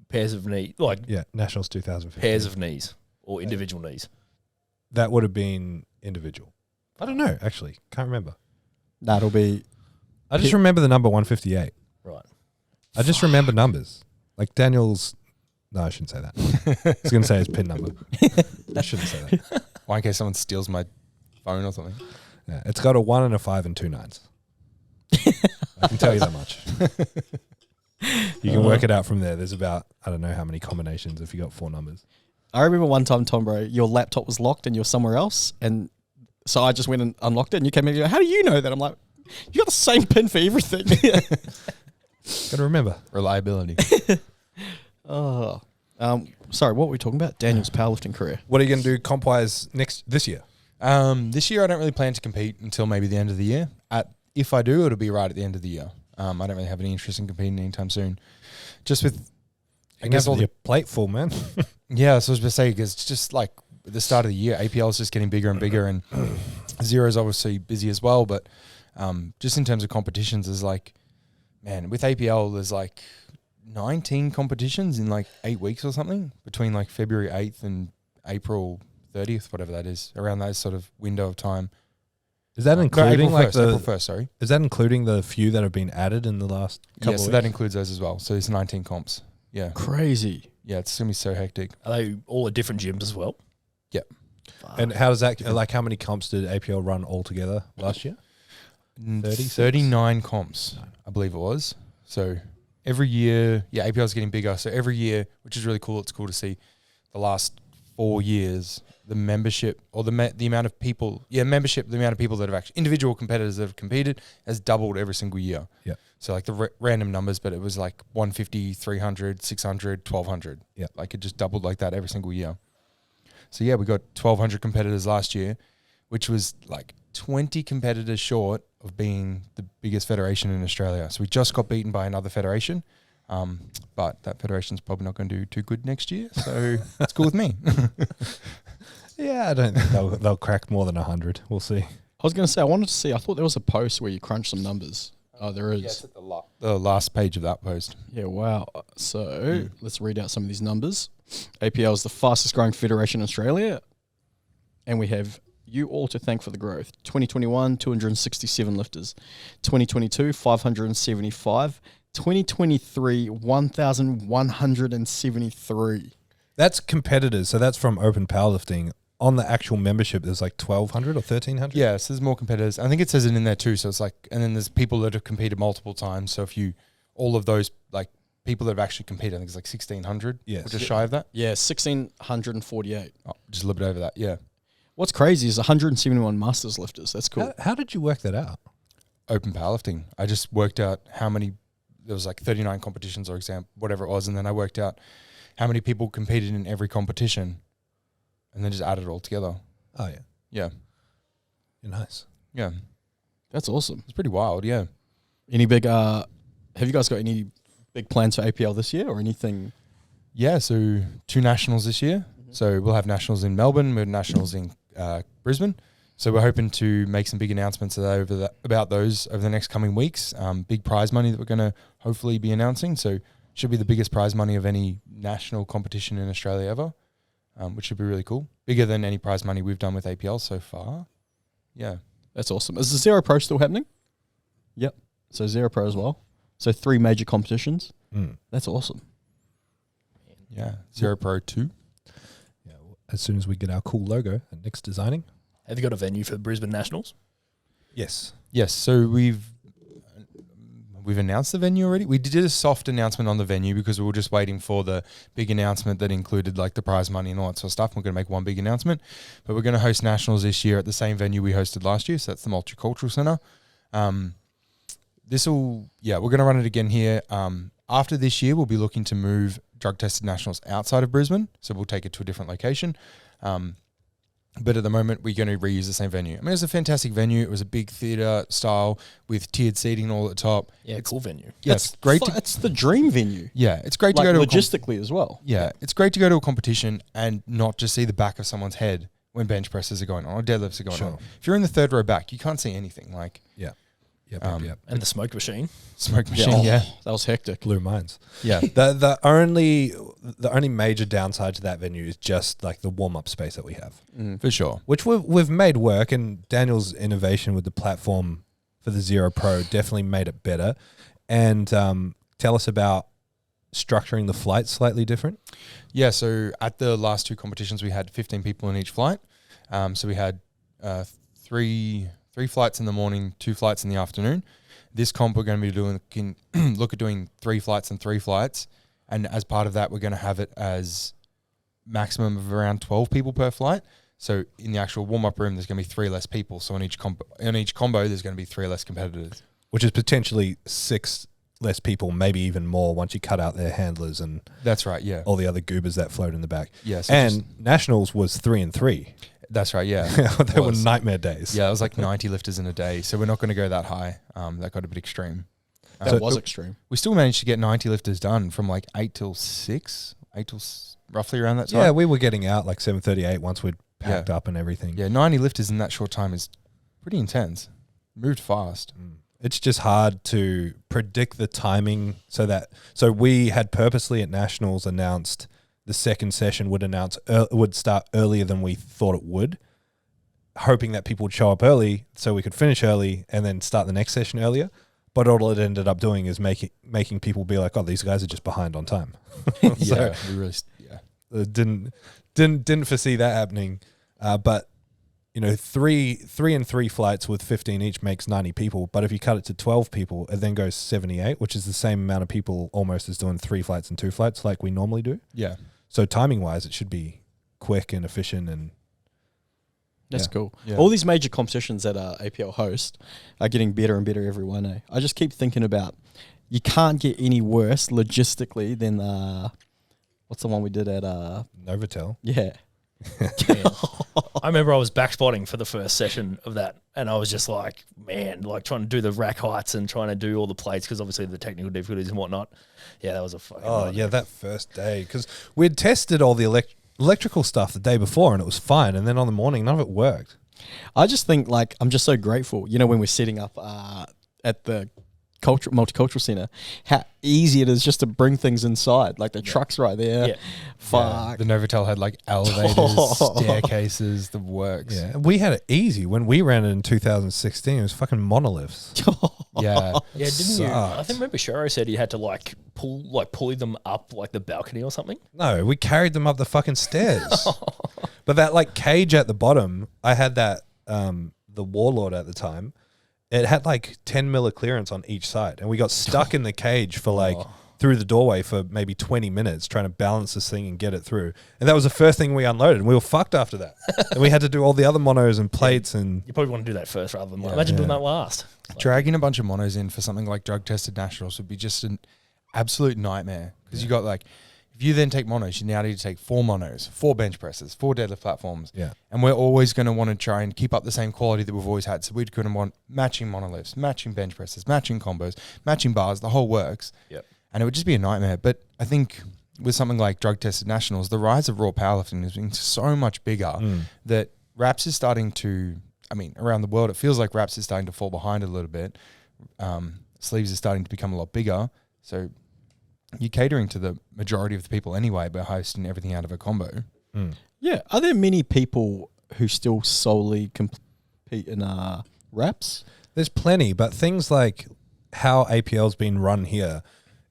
Pairs of knees, like Yeah, Nationals 2015. pairs of knees or individual knees. That would have been individual. I don't know, actually. Can't remember. That'll be. I just remember the number 158. Right. I just remember numbers. Like Daniel's... No, I shouldn't say that. I was going to say his PIN number. I shouldn't say that. Why, in case someone steals my phone or something? Yeah, it's got a 1 and a 5 and 2 9s. I can tell you that much. You can work it out from there. There's about, I don't know how many combinations if you got 4 numbers. I remember one time, Tom, bro, your laptop was locked and you're somewhere else. And so I just went and unlocked it and you came in and you go, how do you know that? I'm like, you got the same pin for everything. Got to remember. Reliability. Oh. Sorry, what were we talking about? Daniel's powerlifting career. What are you going to do comp-wise this year? This year, I don't really plan to compete until maybe the end of the year. If I do, it'll be right at the end of the year. I don't really have any interest in competing anytime soon. Just with, I guess, all your the plate full, man. yeah. So I was going to say, because it's just like at the start of the year, APL is just getting bigger and bigger, and Zero's obviously busy as well. But just in terms of competitions, is like man, with APL, there's like 19 competitions in like 8 weeks or something between like February 8th and April 30th, whatever that is, around that sort of window of time. Is that No, including April 1st, April 1st, sorry. Is that including the few that have been added in the last couple Yeah, of so weeks? that includes those as well. So it's 19 comps. Yeah. Crazy. Yeah, it's going to be so hectic. Are they all at different gyms as well? Yep. And how does that, like, how many comps did APL run altogether last year? 39 comps, I believe it was. So every year, yeah, APL is getting bigger. So every year, which is really cool. It's cool to see the last 4 years, the membership or the amount of people, the amount of people that have actually, individual competitors that have competed has doubled every single year. Yeah. So like the random numbers, but it was like 150, 300, 600, 1200. Yeah. Like it just doubled like that every single year. So yeah, we got 1,200 competitors last year, which was like 20 competitors short of being the biggest federation in Australia. So we just got beaten by another federation, but that federation's probably not going to do too good next year. So it's cool with me. Yeah, I don't think they'll crack more than 100. We'll see. I was going to say, I wanted to see, I thought there was a post where you crunched some numbers. Oh, there is. Yes, at the last page of that post. Yeah, wow. So let's read out some of these numbers. APL is the fastest growing federation in Australia. And we have you all to thank for the growth. 2021, 267 lifters. 2022, 575. 2023, 1,173. That's competitors, so that's from open powerlifting. On the actual membership, there's like 1,200 or 1,300? Yeah, so there's more competitors. I think it says it in there too. So it's like, and then there's people that have competed multiple times. So if you, all of those, like people that have actually competed, I think it's like 1,600. Yes. Or just shy of that. Yeah, 1,648. Oh, just a little bit over that. Yeah. What's crazy is 171 masters lifters. That's cool. How did you work that out? Open powerlifting. I just worked out how many, there was like 39 competitions or whatever it was. And then I worked out how many people competed in every competition and then just added it all together. Oh, yeah. Yeah. You're nice. Yeah. That's awesome. It's pretty wild. Yeah. Any big, have you guys got any big plans for APL this year or anything? Yeah. So 2 nationals this year. So we'll have nationals in Melbourne, we'll have nationals in Brisbane. So we're hoping to make some big announcements about those over the next coming weeks. Big prize money that we're going to hopefully be announcing. So should be the biggest prize money of any national competition in Australia ever, which should be really cool. Bigger than any prize money we've done with APL so far. Yeah. That's awesome. Is the Zero Pro still happening? Yep. So Zero Pro as well. So 3 major competitions. That's awesome. Yeah. Zero Pro 2. Yeah. As soon as we get our cool logo at Nick's designing. Have you got a venue for Brisbane Nationals? Yes. Yes. So we've announced the venue already. We did a soft announcement on the venue because we were just waiting for the big announcement that included like the prize money and all that sort of stuff. We're going to make one big announcement, but we're going to host nationals this year at the same venue we hosted last year. So that's the Multicultural Centre. We're going to run it again here. After this year, we'll be looking to move drug tested nationals outside of Brisbane. So we'll take it to a different location. But at the moment, we're going to reuse the same venue. I mean, it was a fantastic venue. It was a big theatre style with tiered seating all at the top. Yeah, cool venue. Yeah, it's great. It's the dream venue. Yeah, it's great Like to go to logistically as well. Yeah, it's great to go to a competition and not just see the back of someone's head when bench presses are going on or deadlifts are going on. If you're in the third row back, you can't see anything. Like, Yep. And the smoke machine. smoke machine. Yeah, That was hectic. Blue minds. yeah. The only major downside to that venue is just like the warm up space that we have, For sure. which we've made work. And Daniel's innovation with the platform for the Zero Pro definitely made it better. And tell us about structuring the flights slightly different. Yeah, so at the last 2 competitions, we had 15 people in each flight. So we had 3 flights in the morning, 2 flights in the afternoon. This comp, we're going to be look at doing 3 flights and 3 flights. And as part of that, we're going to have it as maximum of around 12 people per flight. So in the actual warm-up room, there's going to be 3 less people. So in each combo, there's going to be 3 less competitors. Which is potentially 6 less people, maybe even more once you cut out their handlers and That's right, yeah. all the other goobers that float in the back. Yeah, so And Nationals was 3 and 3. that's right, yeah. They were Was. nightmare days. Yeah, it was like 90 lifters in a day. So we're not going to go that high. That got a bit extreme. That was extreme. We still managed to get 90 lifters done from like 8 till 6, roughly around that time. Yeah, we were getting out like 7:38 once we'd packed up and everything. Yeah, 90 lifters in that short time is pretty intense. Moved fast. It's just hard to predict the timing so we had purposely at Nationals announced the second session would start earlier than we thought it would, hoping that people would show up early so we could finish early and then start the next session earlier. But all it ended up doing is making people be like, oh, these guys are just behind on time. Yeah, we really, didn't foresee that happening. But you know, three and three flights with 15 each makes 90 people. But if you cut it to 12 people, it then goes 78, which is the same amount of people almost as doing 3 flights and 2 flights like we normally do. yeah. So timing wise, it should be quick and efficient. And That's Yeah. cool. Yeah. All these major competitions that APL host are getting better and better every one. I just keep thinking about you can't get any worse logistically than what's the one we did at Novotel. yeah. I remember I was back spotting for the first session of that, and I was just like, man, like trying to do the rack heights and trying to do all the plates because obviously the technical difficulties and whatnot. Yeah, that was a fucking Oh, nightmare. yeah, that first day. Because we'd tested all the electrical stuff the day before and it was fine. And then on the morning, none of it worked. I just think like I'm just so grateful. You know, when we're setting up at the multicultural center, how easy it is just to bring things inside. Like the truck's right there. Yeah. Fuck. The Novotel had like elevators, staircases, the works. Yeah. We had it easy. When we ran it in 2016, it was fucking monoliths. Yeah. Yeah, didn't you? I Sucked. think remember Sharo said he had to pulley them up like the balcony or something. No, we carried them up the fucking stairs. But that like cage at the bottom, I had that, the Warlord at the time. It had like 10 mil of clearance on each side. And we got stuck in the cage for like through the doorway for maybe 20 minutes trying to balance this thing and get it through. And that was the first thing we unloaded. And we were fucked after that. And we had to do all the other monos and plates and You probably want to do that first rather than imagine doing that last. Dragging a bunch of monos in for something like drug tested nationals would be just an absolute nightmare. Because you got like, if you then take monos, you now need to take 4 monos, 4 bench presses, 4 deadlift platforms. Yeah. And we're always going to want to try and keep up the same quality that we've always had. So we're going to want matching monoliths, matching bench presses, matching combos, matching bars, the whole works. Yep. And it would just be a nightmare. But I think with something like drug tested nationals, the rise of raw powerlifting has been so much bigger that RAPS is starting to, I mean, around the world, it feels like RAPS is starting to fall behind a little bit. Sleeves are starting to become a lot bigger. So you're catering to the majority of the people anyway by hosting everything out of a combo. Yeah. Are there many people who still solely compete in raps? there's plenty. But things like how APL's been run here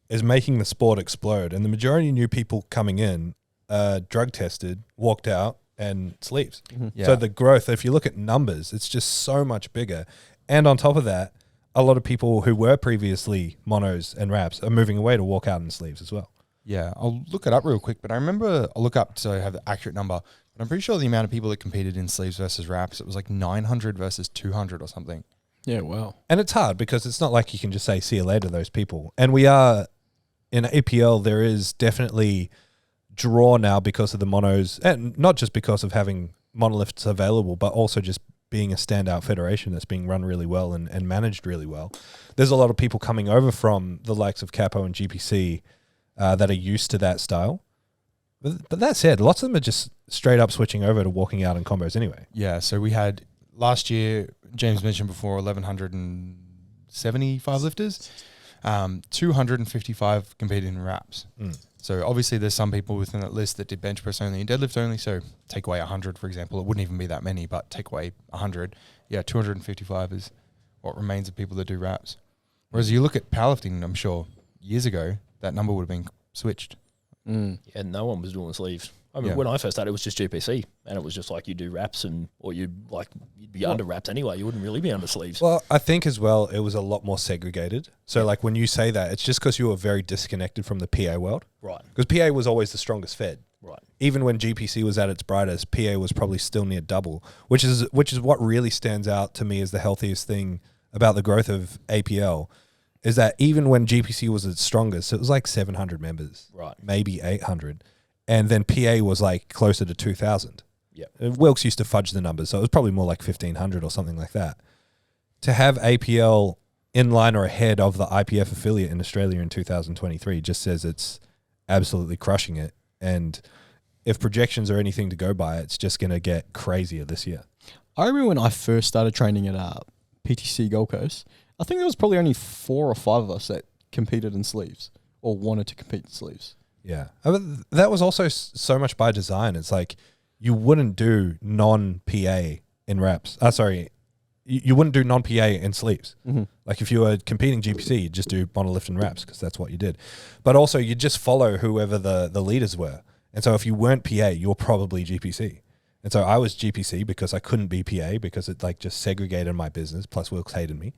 is making the sport explode. And the majority of new people coming in, drug tested, walked out, and sleeves. Yeah. So the growth, if you look at numbers, it's just so much bigger. And on top of that, a lot of people who were previously monos and wraps are moving away to walk out in sleeves as well. Yeah, I'll look it up real quick, but I remember I'll look up so I have the accurate number. But I'm pretty sure the amount of people that competed in sleeves versus wraps, it was like 900 versus 200 or something. Yeah, wow. And it's hard because it's not like you can just say, see you later, those people. And we are, in APL, there is definitely draw now because of the monos, and not just because of having monoliths available, but also just being a standout federation that's being run really well and managed really well. There's a lot of people coming over from the likes of Capo and GPC that are used to that style. But that said, lots of them are just straight up switching over to walking out in combos anyway. Yeah, so we had last year, James mentioned before, 1,175 lifters. 255 competed in wraps. So obviously there's some people within that list that did bench press only and deadlift only. So take away 100, for example. It wouldn't even be that many, but take away 100. Yeah, 255 is what remains of people that do wraps. Whereas you look at powerlifting, I'm sure years ago, that number would have been switched. Yeah, no one was doing sleeves. I mean, Yeah. when I first started, it was just GPC, and it was just like you do wraps, or you'd be under wraps anyway. You wouldn't really be under sleeves. Well, I think as well, it was a lot more segregated. So like when you say that, it's just because you were very disconnected from the PA world. Right, Because PA was always the strongest fed. right. Even when GPC was at its brightest, PA was probably still near double, which is what really stands out to me as the healthiest thing about the growth of APL, is that even when GPC was its strongest, it was like 700 members, Right. maybe 800, and then PA was like closer to 2,000. Yep. Wilkes used to fudge the numbers, so it was probably more like 1,500 or something like that. To have APL in line or ahead of the IPF affiliate in Australia in 2023 just says it's absolutely crushing it. And if projections are anything to go by, it's just going to get crazier this year. I remember when I first started training at PTC Gold Coast, I think there was probably only 4 or 5 of us that competed in sleeves or wanted to compete in sleeves. Yeah. But that was also so much by design. It's like you wouldn't do non-PA in reps. You wouldn't do non-PA in sleeves. Mm-hmm. Like if you were competing GPC, you'd just do monolift and reps because that's what you did. But also you'd just follow whoever the leaders were. And so if you weren't PA, you were probably GPC. And so I was GPC because I couldn't be PA because it like just segregated my business. Plus Wilkes hated me.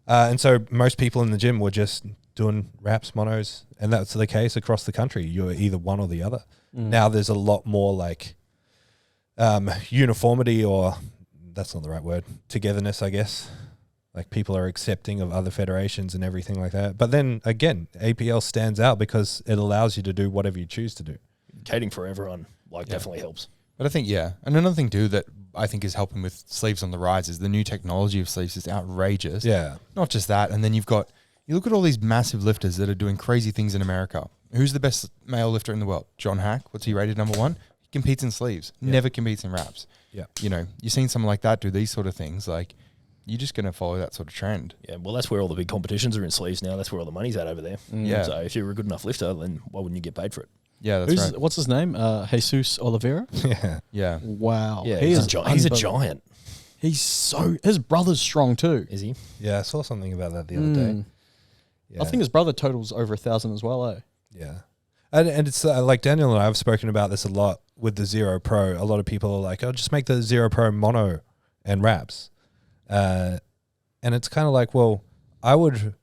And so most people in the gym were just doing reps, monos, and that's the case across the country. You're either one or the other. Now there's a lot more like uniformity, or that's not the right word, togetherness, I guess. Like people are accepting of other federations and everything like that. But then again, APL stands out because it allows you to do whatever you choose to do. Catering for everyone definitely helps. But I think, and another thing too that I think is helping with sleeves on the rise is the new technology of sleeves is outrageous. Yeah. Not just that, and then you look at all these massive lifters that are doing crazy things in America. Who's the best male lifter in the world? John Hack. What's he rated number 1? He competes in sleeves, never competes in wraps. Yeah. You know, you're seeing someone like that do these sort of things, like you're just going to follow that sort of trend. Yeah, well, that's where all the big competitions are in sleeves now. That's where all the money's at over there. Yeah. So if you're a good enough lifter, then why wouldn't you get paid for it? Yeah, that's right. What's his name? Jesus Oliveira? Yeah. Yeah. Wow. Yeah, He he's is a giant. unbelievable. His brother's strong too. Is he? Yeah, I saw something about that the other day. Yeah. I think his brother totals over 1,000 as well, eh? Yeah. And it's like Daniel and I have spoken about this a lot with the Zero Pro. A lot of people are like, just make the Zero Pro mono and wraps. And it's kind of like, well,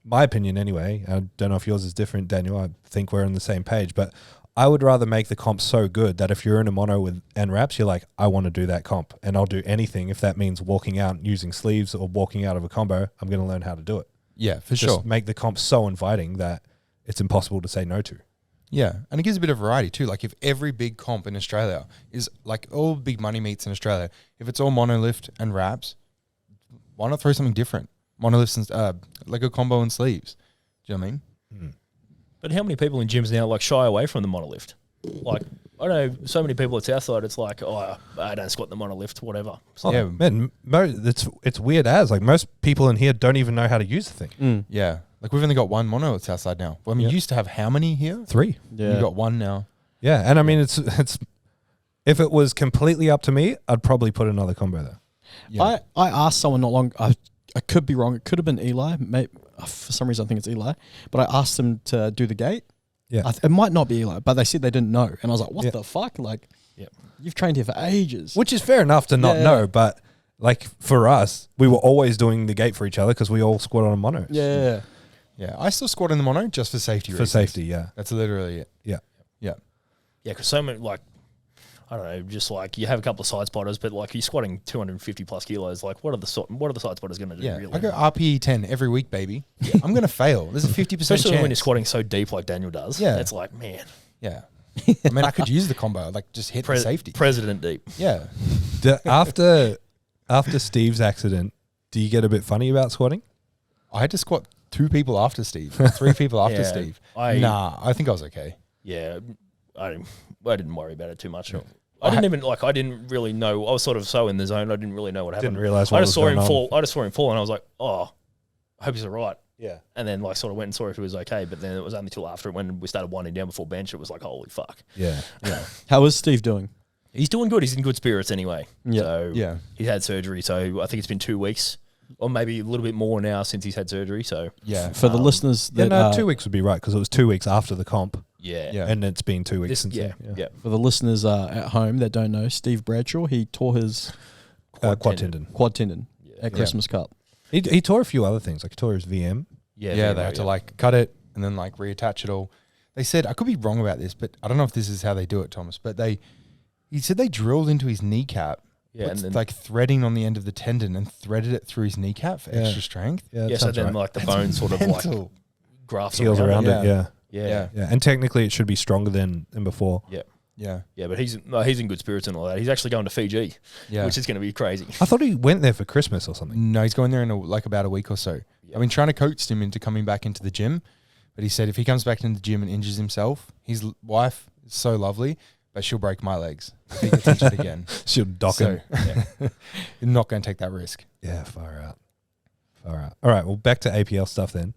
my opinion anyway, I don't know if yours is different, Daniel. I think we're on the same page, but I would rather make the comp so good that if you're in a mono and wraps, you're like, I want to do that comp and I'll do anything. If that means walking out using sleeves or walking out of a combo, I'm going to learn how to do it. Yeah, for Just sure. make the comp so inviting that it's impossible to say no to. Yeah, and it gives a bit of variety too. Like if every big comp in Australia is like all big money meets in Australia, if it's all monolift and wraps, why not throw something different? Monolifts and like a combo and sleeves. Do you know what I mean? But how many people in gyms now like shy away from the monolift? Like I know so many people at Southside. It's like, oh, I don't squat the monolift, whatever. So Yeah. Man, it's weird as like most people in here don't even know how to use the thing. Yeah. Like we've only got one mono at Southside now. Well, I mean, you used to have how many here? 3. You got one now. Yeah, and I mean it's if it was completely up to me, I'd probably put another combo there. Yeah. I asked someone not long. I could be wrong. It could have been Eli. For some reason, I think it's Eli. But I asked them to do the gate. Yeah. It might not be Eli, but they said they didn't know. And I was like, what Yeah. the fuck? Like, Yep. you've trained here for ages. Which is fair enough to not Yeah. know, but like for us, we were always doing the gate for each other because we all squat on a mono. Yeah. Yeah. I still squat in the mono just for safety For reasons. safety, yeah. That's literally it. Yeah. Yeah. yeah, because so many like I don't know, just like you have a couple of side spotters, but like you're squatting 250 plus kilos. Like what are the side spotters going to do? Yeah. Really? I go RPE 10 every week, baby. I'm going to fail. There's a 50% Especially chance. when you're squatting so deep like Daniel does. Yeah. It's like, man, Yeah. I mean, I could use the combo, like just hit the safety. President deep. Yeah. After Steve's accident, do you get a bit funny about squatting? I had to squat 2 people after Steve, 3 people after Yeah, Steve. I I think I was okay. Yeah, I didn't worry about it too much. I didn't really know. I was sort of so in the zone. I didn't really know what happened. Didn't realize what I just was saw him going on. fall. I just saw him fall, and I was like, oh, I hope he's all right. Yeah. And then like sort of went and saw if he was okay. But then it was only till after when we started winding down before bench. It was like, holy fuck. Yeah. Yeah. How is Steve doing? He's doing good. He's in good spirits anyway. Yeah. So Yeah. he had surgery. So I think it's been 2 weeks, or maybe a little bit more now since he's had surgery. So Yeah. For the listeners Yeah, that no, 2 weeks would be right because it was 2 weeks after the comp, yeah, Yeah. and it's been 2 weeks This, since. yeah, then, yeah. for the listeners at home that don't know, Steve Bradshaw, he tore his Quad tendon. quad tendon at Christmas Cup. He tore a few other things. Like he tore his VM. Yeah, they had to like cut it and then like reattach it all. They said, I could be wrong about this, but I don't know if this is how they do it, Thomas, but he said they drilled into his kneecap. Yeah, and and then like threading on the end of the tendon and threaded it through his kneecap for extra strength. Yeah, yeah. So then like the bone sort of like Mental. grafts heals around Yeah. it. Yeah. Yeah. Yeah. And technically, it should be stronger than before. Yeah. Yeah. Yeah, but he's in good spirits and all that. He's actually going to Fiji, Yeah. which is going to be crazy. I thought he went there for Christmas or something. No, he's going there in about a week or so. I've been trying to coach him into coming back into the gym, but he said if he comes back into the gym and injures himself, his wife is so lovely, but she'll break my legs if he gets injured again. She'll dock So him. you're not going to take that risk. Yeah, far out. All right. Well, back to APL stuff then.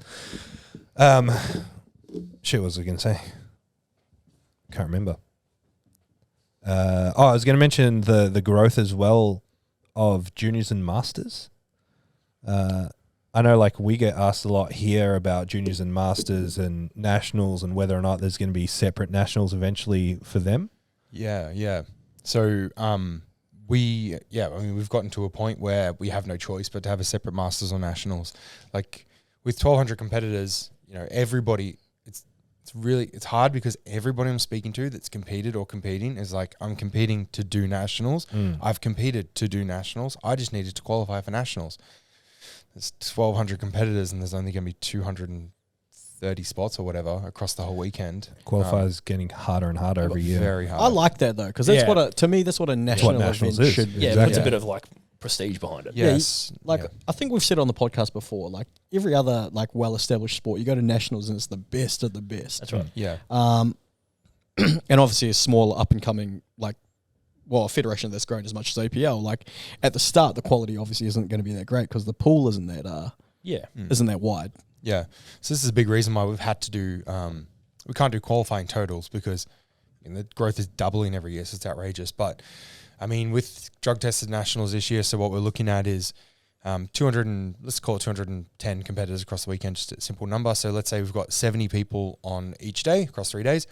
Shit, what was I going to say? Can't remember. I was going to mention the growth as well of juniors and masters. I know, like, we get asked a lot here about juniors and masters and nationals and whether or not there's going to be separate nationals eventually for them. Yeah. So, we've gotten to a point where we have no choice but to have a separate masters or nationals. Like, with 1,200 competitors, everybody, it's hard because everybody I'm speaking to that's competed or competing is like, I'm competing to do nationals. I've competed to do nationals. I just needed to qualify for nationals. There's 1,200 competitors and there's only going to be 230 spots or whatever across the whole weekend. Qualifiers getting harder and harder every year. Very hard. I like that though, because that's to me, that's what a national nationals event is. should be. Yeah, Exactly. it puts a bit of like prestige behind it. Yes. I think we've said on the podcast before, like every other like well-established sport, you go to nationals and it's the best of the best. That's right. Yeah. And obviously a small up-and-coming, a federation that's grown as much as APL, like at the start, the quality obviously isn't going to be that great because the pool isn't that wide. Yeah. So this is a big reason why we've had to do, we can't do qualifying totals because the growth is doubling every year, so it's outrageous. But I mean, with drug tested nationals this year, so what we're looking at is 210 competitors across the weekend, just a simple number. So let's say we've got 70 people on each day across 3 days.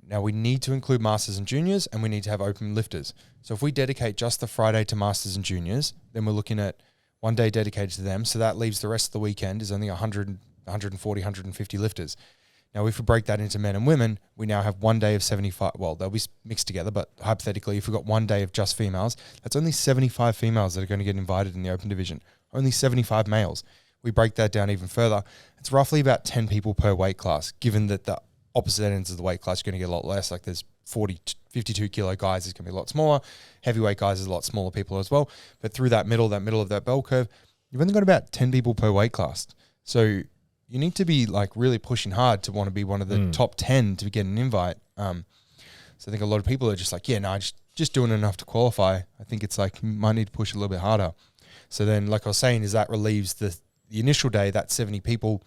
Now we need to include masters and juniors, and we need to have open lifters. So if we dedicate just the Friday to masters and juniors, then we're looking at 1 day dedicated to them. So that leaves the rest of the weekend is only 100, 140, 150 lifters. Now, if we break that into men and women, we now have 1 day of 75. Well, they'll be mixed together, but hypothetically, if we've got 1 day of just females, that's only 75 females that are going to get invited in the open division. Only 75 males. We break that down even further. It's roughly about 10 people per weight class, given that the opposite ends of the weight class are going to get a lot less. Like there's 52 kilo guys is going to be a lot smaller. Heavyweight guys is a lot smaller people as well. But through that middle of that bell curve, you've only got about 10 people per weight class. So you need to be like really pushing hard to want to be one of the top 10 to get an invite. So I think a lot of people are just like, just doing enough to qualify. I think it's like, you might need to push a little bit harder. So then, like I was saying, is that relieves the initial day, that 70 people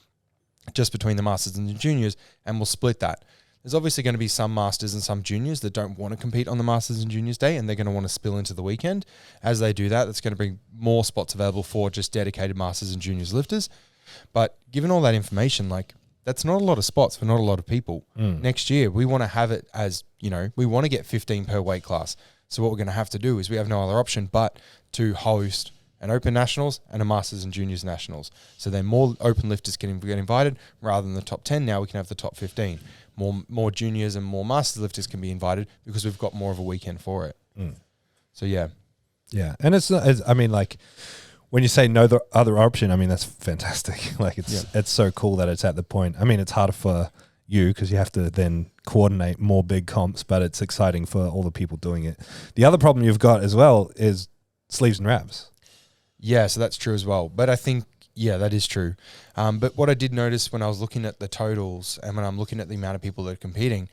just between the masters and the juniors, and we'll split that. There's obviously going to be some masters and some juniors that don't want to compete on the masters and juniors day, and they're going to want to spill into the weekend. As they do that, that's going to bring more spots available for just dedicated masters and juniors lifters. But given all that information, like that's not a lot of spots for not a lot of people. Next year, we want to have it as, we want to get 15 per weight class. So what we're going to have to do is we have no other option but to host an open nationals and a masters and juniors nationals. So then more open lifters can get invited rather than the top 10. Now we can have the top 15. More juniors and more masters lifters can be invited because we've got more of a weekend for it. So yeah. Yeah. And it's when you say no the other option, I mean, that's fantastic. Like it's so cool that it's at the point. I mean, it's harder for you because you have to then coordinate more big comps, but it's exciting for all the people doing it. The other problem you've got as well is sleeves and wraps. Yeah, so that's true as well. But I think, that is true. But what I did notice when I was looking at the totals and when I'm looking at the amount of people that are competing,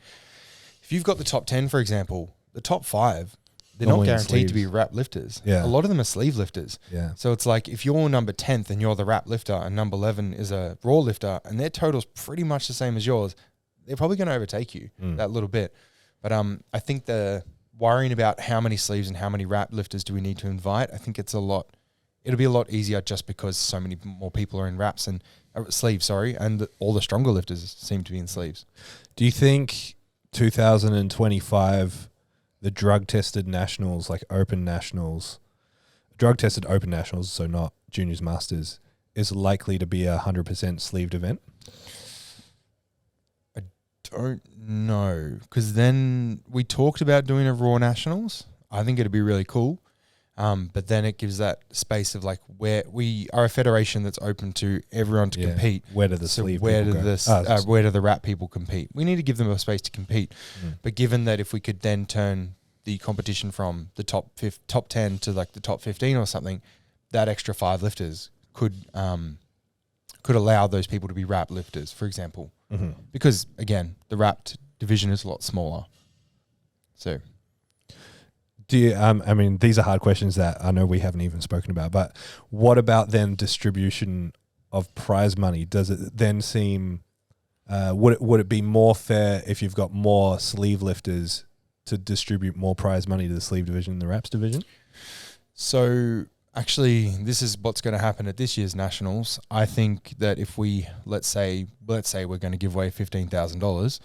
if you've got the top 10, for example, the top 5, they're not guaranteed to be wrap lifters. Yeah. A lot of them are sleeve lifters. Yeah. So it's like if you're number 10th and you're the wrap lifter and number 11 is a raw lifter and their total's pretty much the same as yours, they're probably going to overtake you that little bit. But I think the worrying about how many sleeves and how many wrap lifters do we need to invite, I think it'll be a lot easier just because so many more people are in wraps and sleeves, and all the stronger lifters seem to be in sleeves. Do you think 2025, the drug-tested nationals, like open nationals, drug-tested open nationals, so not juniors, masters, is likely to be 100% sleeved event? I don't know, because then we talked about doing a raw nationals. I think it'd be really cool. But then it gives that space of like where we are a federation that's open to everyone to compete. Where do the sleeve where people do where do the wrap people compete? We need to give them a space to compete. But given that if we could then turn the competition from the top 10 to like the top 15 or something, that extra 5 lifters could allow those people to be wrap lifters, for example. Because again, the wrapped division is a lot smaller. So. Do you, I mean, these are hard questions that I know we haven't even spoken about, but what about then distribution of prize money? Does it then seem, would it be more fair if you've got more sleeve lifters to distribute more prize money to the sleeve division and the wraps division? So actually, this is what's going to happen at this year's nationals. I think that if we let's say we're going to give away $15,000,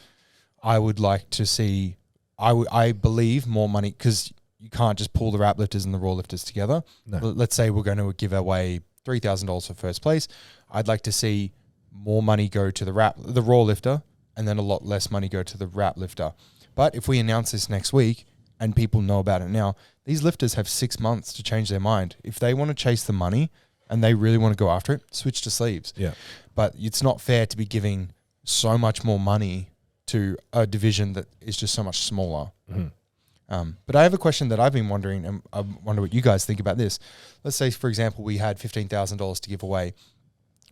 I would like to see. I believe more money, because you can't just pull the wrap lifters and the raw lifters together. No. Let's say we're going to give away $3,000 for first place. I'd like to see more money go to the raw lifter, and then a lot less money go to the wrap lifter. But if we announce this next week and people know about it now, these lifters have 6 months to change their mind. If they want to chase the money and they really want to go after it, switch to sleeves. Yeah. But it's not fair to be giving so much more money to a division that is just so much smaller. But I have a question that I've been wondering, and I wonder what you guys think about this. Let's say, for example, we had $15,000 to give away.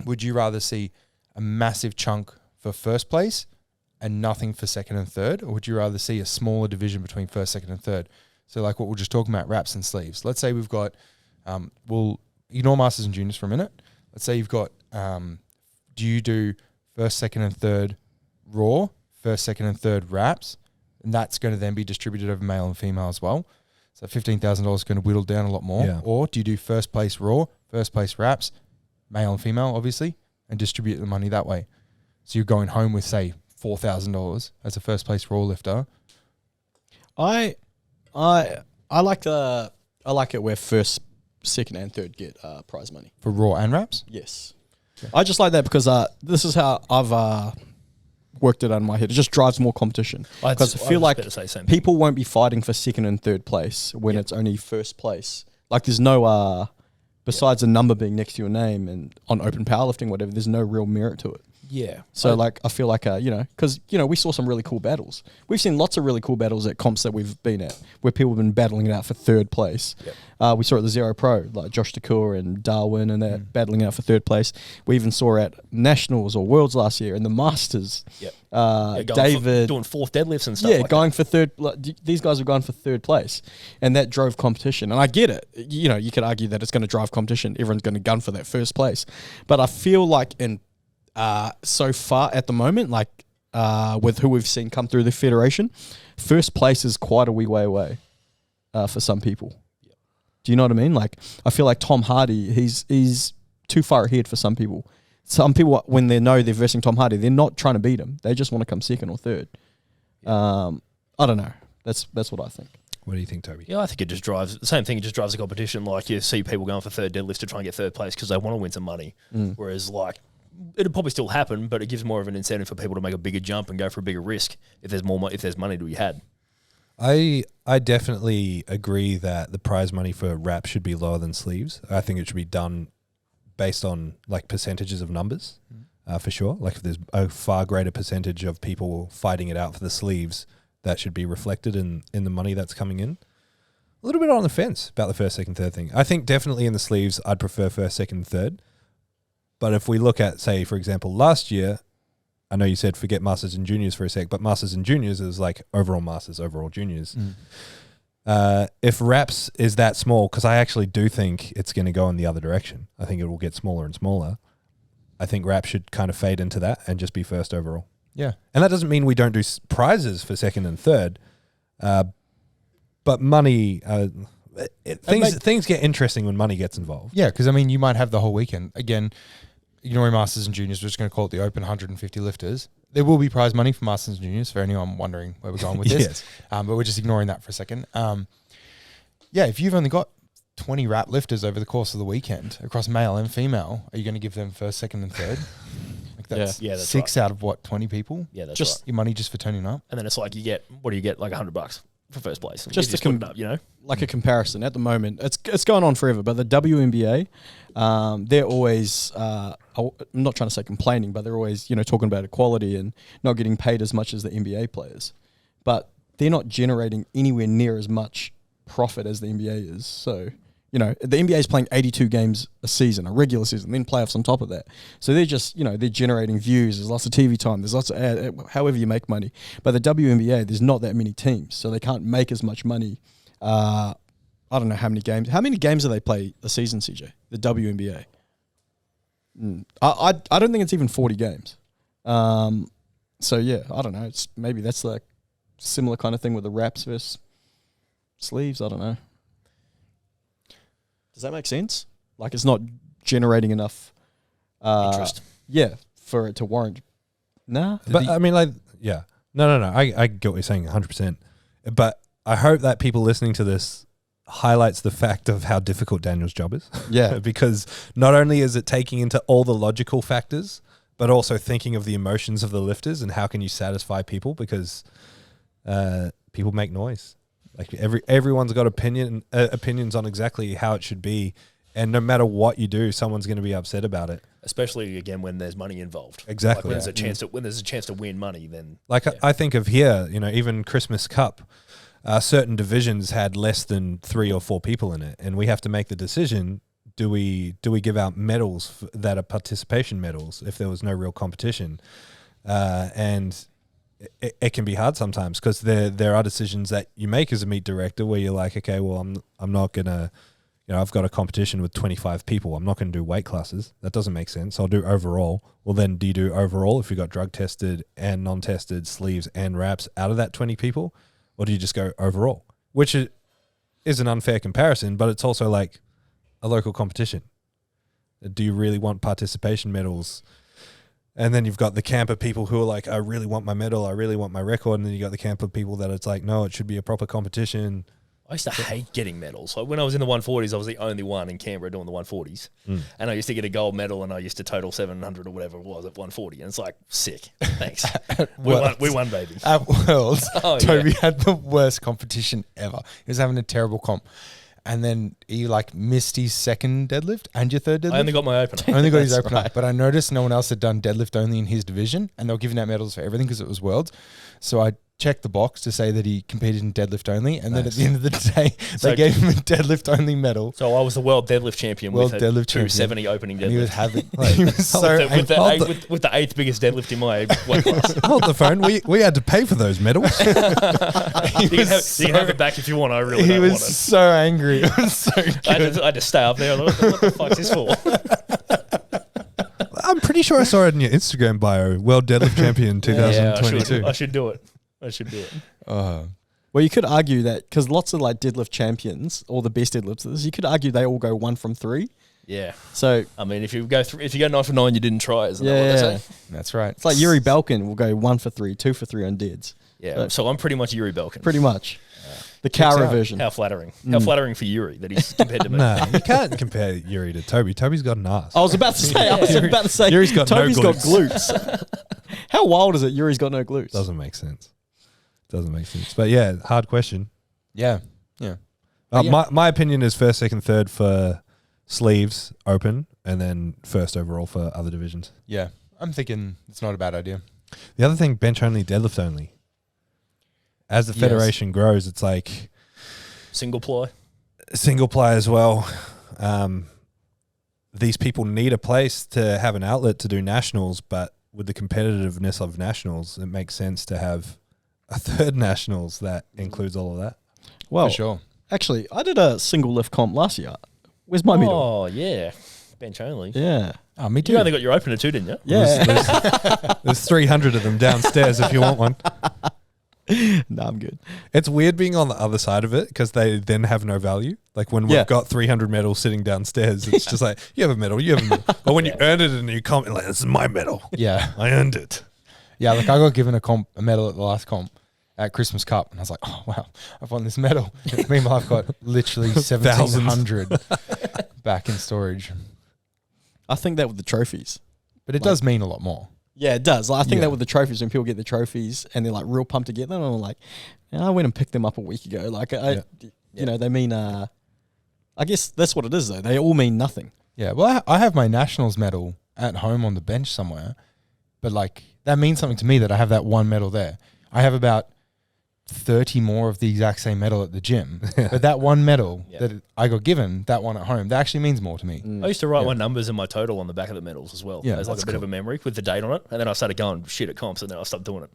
Would you rather see a massive chunk for first place and nothing for second and third? Or would you rather see a smaller division between first, second, and third? So like what we're just talking about, wraps and sleeves. Let's say we've got, we'll ignore Masters and Juniors for a minute. Let's say you've got, do you do first, second, and third raw, first, second, and third wraps? And that's going to then be distributed over male and female as well. So $15,000 is going to whittle down a lot more. Yeah. Or do you do first place raw, first place wraps, male and female, obviously, and distribute the money that way? So you're going home with, say, $4,000 as a first place raw lifter. I like it where first, second, and third get prize money For raw and wraps? Yes, I just like that because this is how I've worked it out in my head. It just drives more competition because I feel like people won't be fighting for second and third place when it's only first place. Like there's no besides a number being next to your name and on open powerlifting, whatever. There's no real merit to it. Yeah. So like I feel like because we saw some really cool battles. We've seen lots of really cool battles at comps that we've been at where people have been battling it out for third place. Yep. We saw at the Zero Pro, like Josh Takur and Darwin and they're battling out for third place. We even saw at Nationals or Worlds last year and the Masters. Yep. David doing fourth deadlifts and stuff. Going for third. These guys have gone for third place, and that drove competition. And I get it. You could argue that it's going to drive competition. Everyone's going to gun for that first place, but I feel like so far at the moment, like with who we've seen come through the federation, first place is quite a wee way away for some people. Yep. Do you know what I mean? Like I feel like Tom Hardy, he's too far ahead for some people. Some people, when they know they're versing Tom Hardy, they're not trying to beat him. They just want to come second or third. I don't know. That's what I think. What do you think, Toby? Yeah, I think it just drives the same thing. It just drives the competition. Like you see people going for third deadlifts to try and get third place because they want to win some money. Whereas like it'll probably still happen, but it gives more of an incentive for people to make a bigger jump and go for a bigger risk if there's if there's money to be had. I definitely agree that the prize money for wrap should be lower than sleeves. I think it should be done based on like percentages of numbers, for sure. Like if there's a far greater percentage of people fighting it out for the sleeves, that should be reflected in the money that's coming in. A little bit on the fence about the first, second, third thing. I think definitely in the sleeves, I'd prefer first, second, third. But if we look at, say, for example, last year, I know you said forget Masters and Juniors for a sec, but Masters and Juniors is like overall Masters, overall Juniors. If wraps is that small, because I actually do think it's going to go in the other direction. I think it will get smaller and smaller. I think wrap should kind of fade into that and just be first overall. Yeah. And that doesn't mean we don't do prizes for second and third, but money, things get interesting when money gets involved. Yeah, because I mean, you might have the whole weekend. Again, ignoring Masters and Juniors, we're just going to call it the Open 150 lifters. There will be prize money for Masters and Juniors for anyone wondering where we're going with this. Yes. But we're just ignoring that for a second. Yeah, if you've only got 20 wrap lifters over the course of the weekend across male and female, are you going to give them first, second, and third? Like that's that's 6 out of what, 20 people? Yeah, that's Just right. Your money just for turning up? And then it's like what do you get? Like $100 for first place. And Just you to put it up, you know? Like a comparison at the moment, it's going on forever. But the WNBA, they're always I'm not trying to say complaining, but they're always talking about equality and not getting paid as much as the NBA players. But they're not generating anywhere near as much profit as the NBA is. So the NBA is playing 82 games a season, a regular season, then playoffs on top of that. So they're just they're generating views. There's lots of TV time. There's lots of however you make money. But the WNBA, there's not that many teams, so they can't make as much money I don't know how many games. How many games do they play a season, CJ? The WNBA. I don't think it's even 40 games. So yeah, I don't know. It's maybe that's like similar kind of thing with the wraps versus sleeves. I don't know. Does that make sense? Like it's not generating enough Interest. Yeah, for it to warrant. Nah, But I mean, like, yeah. No. I get what you're saying 100%. But I hope that people listening to this highlights the fact of how difficult Daniel's job is. Yeah. Because not only is it taking into all the logical factors, but also thinking of the emotions of the lifters and how can you satisfy people, because people make noise. Like everyone's got opinions on exactly how it should be, and no matter what you do, someone's going to be upset about it. Especially again when there's money involved. Exactly. Like when there's a chance to win money, then I think of here, even Christmas Cup, certain divisions had less than 3 or 4 people in it, and we have to make the decision: do we give out medals that are participation medals if there was no real competition? And it can be hard sometimes because there are decisions that you make as a meet director where you're like, okay, well, I'm not gonna, I've got a competition with 25 people. I'm not going to do weight classes. That doesn't make sense. I'll do overall. Well, then do you do overall if you got drug tested and non-tested, sleeves and wraps out of that 20 people? Or do you just go overall? Which is an unfair comparison, but it's also like a local competition. Do you really want participation medals? And then you've got the camp of people who are like, I really want my medal. I really want my record. And then you got the camp of people that it's like, no, it should be a proper competition. I used to hate getting medals. Like when I was in the 140s, I was the only one in Canberra doing the 140s. And I used to get a gold medal and I used to total 700 or whatever it was at 140. And it's like, sick. Thanks. we won, baby. At Worlds, Toby yeah. had the worst competition ever. He was having a terrible comp. And then he like missed his second deadlift and your third deadlift. I only got my opener. I only got his opener. But I noticed no one else had done deadlift only in his division, and they were giving out medals for everything because it was Worlds. So I checked the box to say that he competed in deadlift only, and then at the end of the day, they gave him a deadlift only medel. So I was the world deadlift champion with a 270 opening deadlift. And he was having, he was so with the 8th biggest deadlift in my weight class. Hold the phone. We had to pay for those medals. You can have it back if you want. I really don't want it. He was so angry. It was so good. I had to stay up there. What the fuck's this for? I'm pretty sure I saw it in your Instagram bio. World Deadlift Champion 2022. Yeah, I should do it. Well, you could argue that because lots of like deadlift champions, or the best deadlifters, you could argue they all go 1 from 3. Yeah. So I mean, if you go 9 for 9, you didn't try. Isn't that what they say? That's right. It's like Yuri Belkin will go 1 for 3, 2 for 3 on deads. Yeah. So I'm pretty much Yuri Belkin. Pretty much. The Kara version. How flattering. How flattering for Yuri that he's compared to me. No, you can't compare Yuri to Toby. Toby's got an ass. I was about to say, Yuri's got Toby's no got glutes. How wild is it? Yuri's got no glutes. Doesn't make sense. But yeah, hard question. Yeah. My opinion is first, second, third for sleeves open, and then first overall for other divisions. Yeah. I'm thinking it's not a bad idea. The other thing, bench only, deadlift only. As the federation grows, it's like Single ply as well. These people need a place to have an outlet to do nationals, but with the competitiveness of nationals, it makes sense to have a third nationals that includes all of that. Well, For sure. actually, I did a single lift comp last year. Where's my medal? Oh, yeah. Bench only. Yeah. Oh, me too. You only got your opener too, didn't you? Yeah. There's 300 of them downstairs if you want one. No, I'm good. It's weird being on the other side of it because they then have no value. Like when we've got 300 medals sitting downstairs, it's just like, you have a medal, you have a medal. But when you earn it and you comment, like, this is my medal. Yeah. I earned it. Yeah, like I got given a medal at the last comp at Christmas Cup, and I was like, oh, wow, I've won this medal. Meanwhile, I've got literally 1,700 back in storage. I think that with the trophies. But it does mean a lot more. Yeah, it does. Like, I think that with the trophies, when people get the trophies and they're like real pumped to get them, I'm like, I went and picked them up a week ago. Like, you know, they mean, I guess that's what it is though. They all mean nothing. Yeah, well, I have my nationals medal at home on the bench somewhere, but like that means something to me that I have that one medal there. I have about 30 more of the exact same medal at the gym, but that one medal that I got given, that one at home, that actually means more to me. I used to write my numbers and my total on the back of the medals as well. Yeah, as like a bit of a memory with the date on it. And then I started going shit at comps and then I stopped doing it.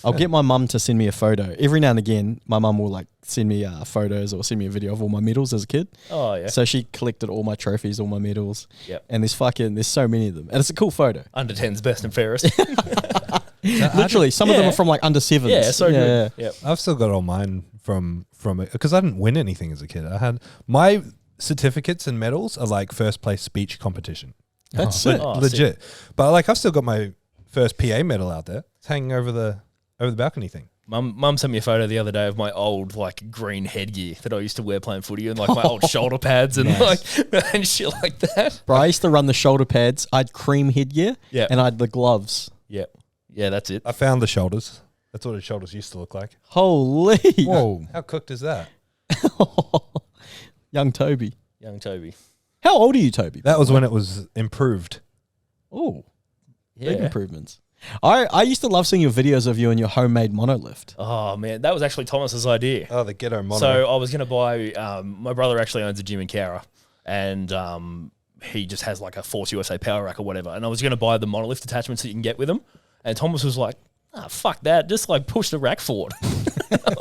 I'll get my mum to send me a photo. Every now and again, my mum will like send me photos or send me a video of all my medals as a kid. Oh, yeah. So she collected all my trophies, all my medals. Yep. And there's so many of them. And it's a cool photo. Under 10's best and fairest. Literally, some of them are from like under 7s. Yeah, so good. Yep. I've still got all mine from it because I didn't win anything as a kid. I had my certificates and medals are like first place speech competition. That's sick. Oh, Legit. But like I've still got my first PA medal out there. It's hanging over the balcony thing. Mum sent me a photo the other day of my old like green headgear that I used to wear playing footy and like my old shoulder pads and like and shit like that. Bro, I used to run the shoulder pads. I had cream headgear and I had the gloves. Yeah. Yeah, that's it. I found the shoulders. That's what his shoulders used to look like. Holy. Whoa. How cooked is that? Young Toby. Young Toby. How old are you, Toby? That was when it was improved. Oh, Yeah. big improvements. I used to love seeing your videos of you and your homemade monolift. Oh man, that was actually Thomas's idea. Oh, the ghetto mono. So I was going to buy. My brother actually owns a gym in Cowra, and he just has like a Force USA power rack or whatever. And I was going to buy the monolift attachments that you can get with them. And Thomas was like, fuck that, just like push the rack forward. I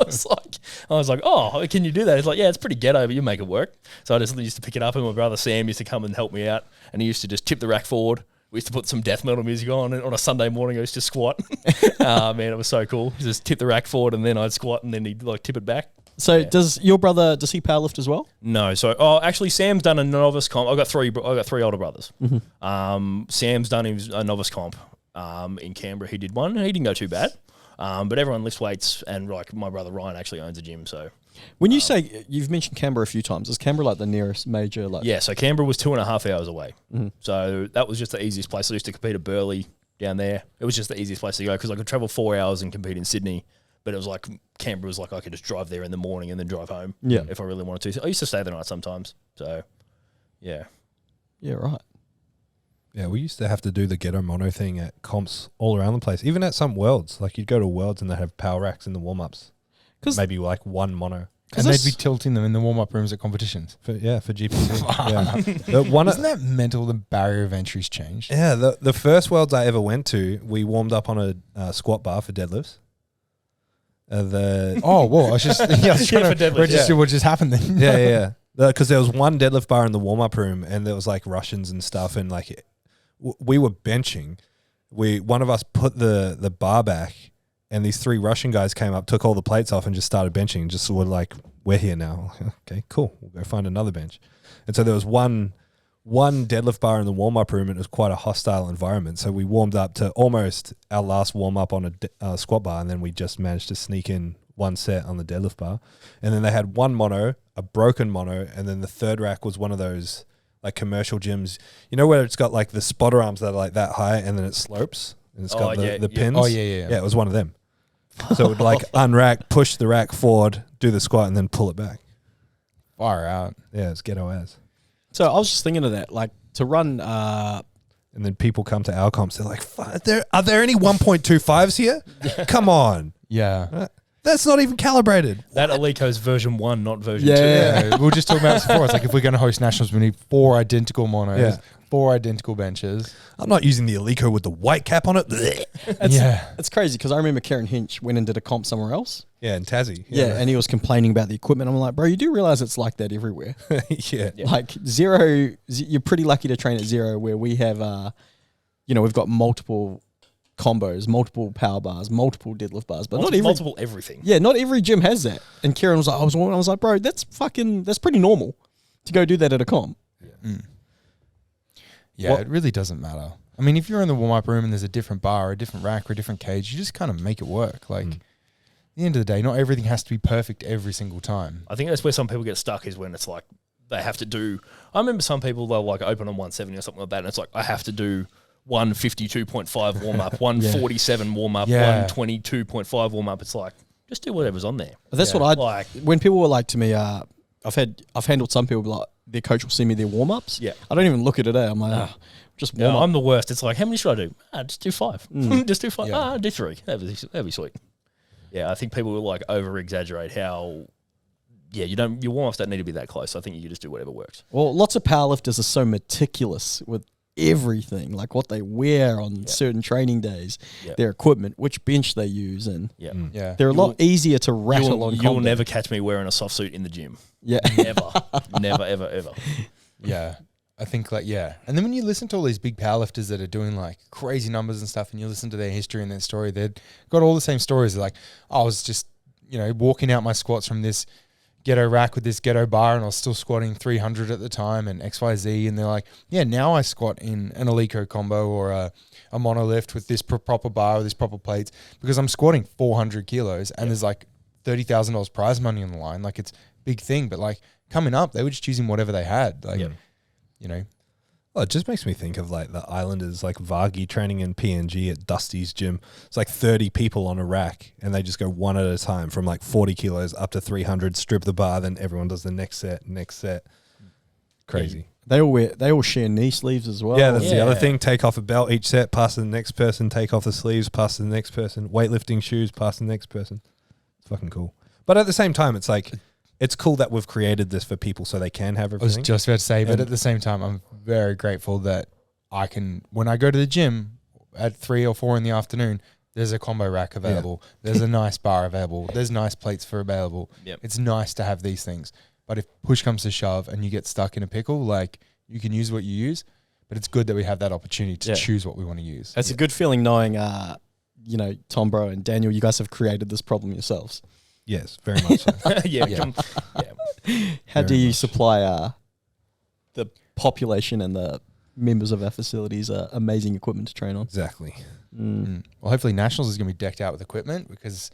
was like, oh, can you do that? He's like, yeah, it's pretty ghetto, but you make it work. So I just used to pick it up, and my brother Sam used to come and help me out, and he used to just tip the rack forward. We used to put some death metal music on, and on a Sunday morning I used to squat. Man, it was so cool. Just tip the rack forward, and then I'd squat, and then he'd like tip it back. So does your brother, does he powerlift as well? No, so actually Sam's done a novice comp. I've got three older brothers. Sam's done a novice comp in Canberra. He did one. He didn't go too bad. But everyone lifts weights, and like my brother Ryan actually owns a gym. So when you say, you've mentioned Canberra a few times, is Canberra like the nearest major? Like yeah, so Canberra was 2.5 hours away. So that was just the easiest place. I used to compete at Burleigh down there. It was just the easiest place to go because I could travel 4 hours and compete in Sydney. But it was like Canberra was like I could just drive there in the morning and then drive home. Yeah. If I really wanted to. So I used to stay the night sometimes. So yeah. Yeah, right. Yeah, we used to have to do the ghetto mono thing at comps all around the place. Even at some worlds. Like you'd go to worlds and they have power racks in the warm-ups. Maybe like one mono. And they'd be tilting them in the warm-up rooms at competitions. For GPC. Yeah. Isn't that mental, the barrier of entry's changed? Yeah, the first worlds I ever went to, we warmed up on a squat bar for deadlifts. Oh, whoa. I was just trying to register what just happened then. Yeah. Because there was one deadlift bar in the warm-up room and there was like Russians and stuff and like we were benching. One of us put the bar back and these 3 Russian guys came up, took all the plates off and just started benching. Just were like, we're here now. Okay, cool. We'll go find another bench. And so there was one deadlift bar in the warm-up room and it was quite a hostile environment. So we warmed up to almost our last warm-up on a squat bar and then we just managed to sneak in one set on the deadlift bar. And then they had one mono, a broken mono, and then the third rack was one of those like commercial gyms, you know, where it's got like the spotter arms that are like that high and then it slopes and it's got the pins. Oh, yeah. Yeah, it was one of them. So it would like unrack, push the rack forward, do the squat, and then pull it back. Far out. Yeah, it's ghetto as. So I was just thinking of that, like to run. And then people come to our comps, they're like, are there any 1.25s here? Come on. Yeah. That's not even calibrated. That Alico's version 1, not version 2. Yeah. We were just talking about this before. It's like if we're going to host nationals, we need 4 identical monos, 4 identical benches. I'm not using the Alico with the white cap on it. It's crazy because I remember Kieran Hinch went and did a comp somewhere else. Yeah, in Tassie. Yeah, and he was complaining about the equipment. I'm like, bro, you do realize it's like that everywhere. Yeah. Like Zero, you're pretty lucky to train at Zero where we have, we've got multiple combos, multiple power bars, multiple deadlift bars, but not every multiple everything. Yeah, not every gym has that. And Kieran was like, I was like, bro, that's pretty normal to go do that at a comp. Yeah, it really doesn't matter. I mean, if you're in the warm-up room and there's a different bar, or a different rack, or a different cage, you just kind of make it work. Like, at the end of the day, not everything has to be perfect every single time. I think that's where some people get stuck is when it's like they have to do. I remember some people, they'll like open on 170 or something like that, and it's like, I have to do 152.5 warm-up, 147 warm-up, 122.5 warm-up. It's like, just do whatever's on there. But that's what I like. When people were like to me, I've handled some people like their coach will send me their warm-ups. Yeah. I don't even look at it. I'm like, just warm up. I'm the worst. It's like, how many should I do? Just do 5. Just do 5. Do 3. That'd be sweet. Yeah, I think people will like over-exaggerate how, your warm-ups don't need to be that close. I think you just do whatever works. Well, lots of powerlifters are so meticulous with everything, like what they wear on certain training days, their equipment, which bench they use, and Yeah. they're a lot easier to rattle on. You'll never catch me wearing a soft suit in the gym. Yeah. Never, ever, ever. Yeah. I think and then when you listen to all these big powerlifters that are doing like crazy numbers and stuff, and you listen to their history and their story, they've got all the same stories. They're like, I was just, walking out my squats from this ghetto rack with this ghetto bar, and I was still squatting 300 at the time and XYZ. And they're like, yeah, now I squat in an Alico combo or a monolift with this proper bar with this proper plates because I'm squatting 400 kilos and there's like $30,000 prize money on the line. Like, it's a big thing, but like coming up, they were just choosing whatever they had. Like, Well, it just makes me think of like the Islanders, like Vargy training in PNG at Dusty's gym. It's like 30 people on a rack, and they just go one at a time from like 40 kilos up to 300, strip the bar, then everyone does the next set. Crazy. They all share knee sleeves as well. Yeah, that's the other thing. Take off a belt each set, pass to the next person, take off the sleeves, pass to the next person, weightlifting shoes, pass to the next person. It's fucking cool. But at the same time, it's like, it's cool that we've created this for people so they can have everything. I was just about to say, but at the same time, I'm very grateful that I can, when I go to the gym at 3 or 4 in the afternoon, there's a combo rack available. Yeah. There's a nice bar available. There's nice plates available. Yep. It's nice to have these things. But if push comes to shove and you get stuck in a pickle, like, you can use what you use, but it's good that we have that opportunity to choose what we want to use. It's a good feeling knowing, Tom Bro and Daniel, you guys have created this problem yourselves. Yes, very much so. How do you supply the population and the members of our facilities amazing equipment to train on? Exactly. Well, hopefully Nationals is going to be decked out with equipment because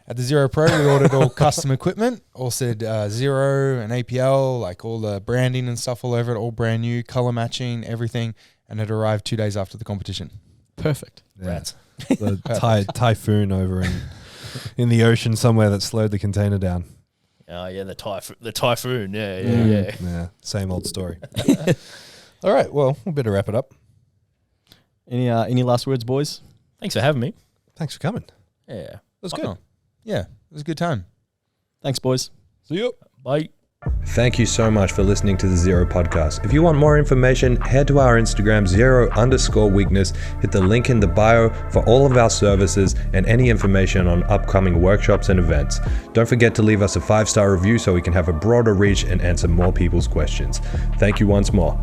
at the Zero Pro, we ordered all custom equipment, all said Zero and APL, like all the branding and stuff all over it, all brand new, color matching, everything, and it arrived 2 days after the competition. Perfect. Yeah. Rats. The typhoon over in the ocean somewhere that slowed the container down. Oh, yeah, the typhoon. Yeah. Yeah, same old story. All right, well, we better wrap it up. Any last words, boys? Thanks for having me. Thanks for coming. Yeah. It was good. Yeah, it was a good time. Thanks, boys. See you. Bye. Thank you so much for listening to the Zero Podcast. If you want more information, head to our Instagram, Zero_weakness. Hit the link in the bio for all of our services and any information on upcoming workshops and events. Don't forget to leave us a 5-star review so we can have a broader reach and answer more people's questions. Thank you once more.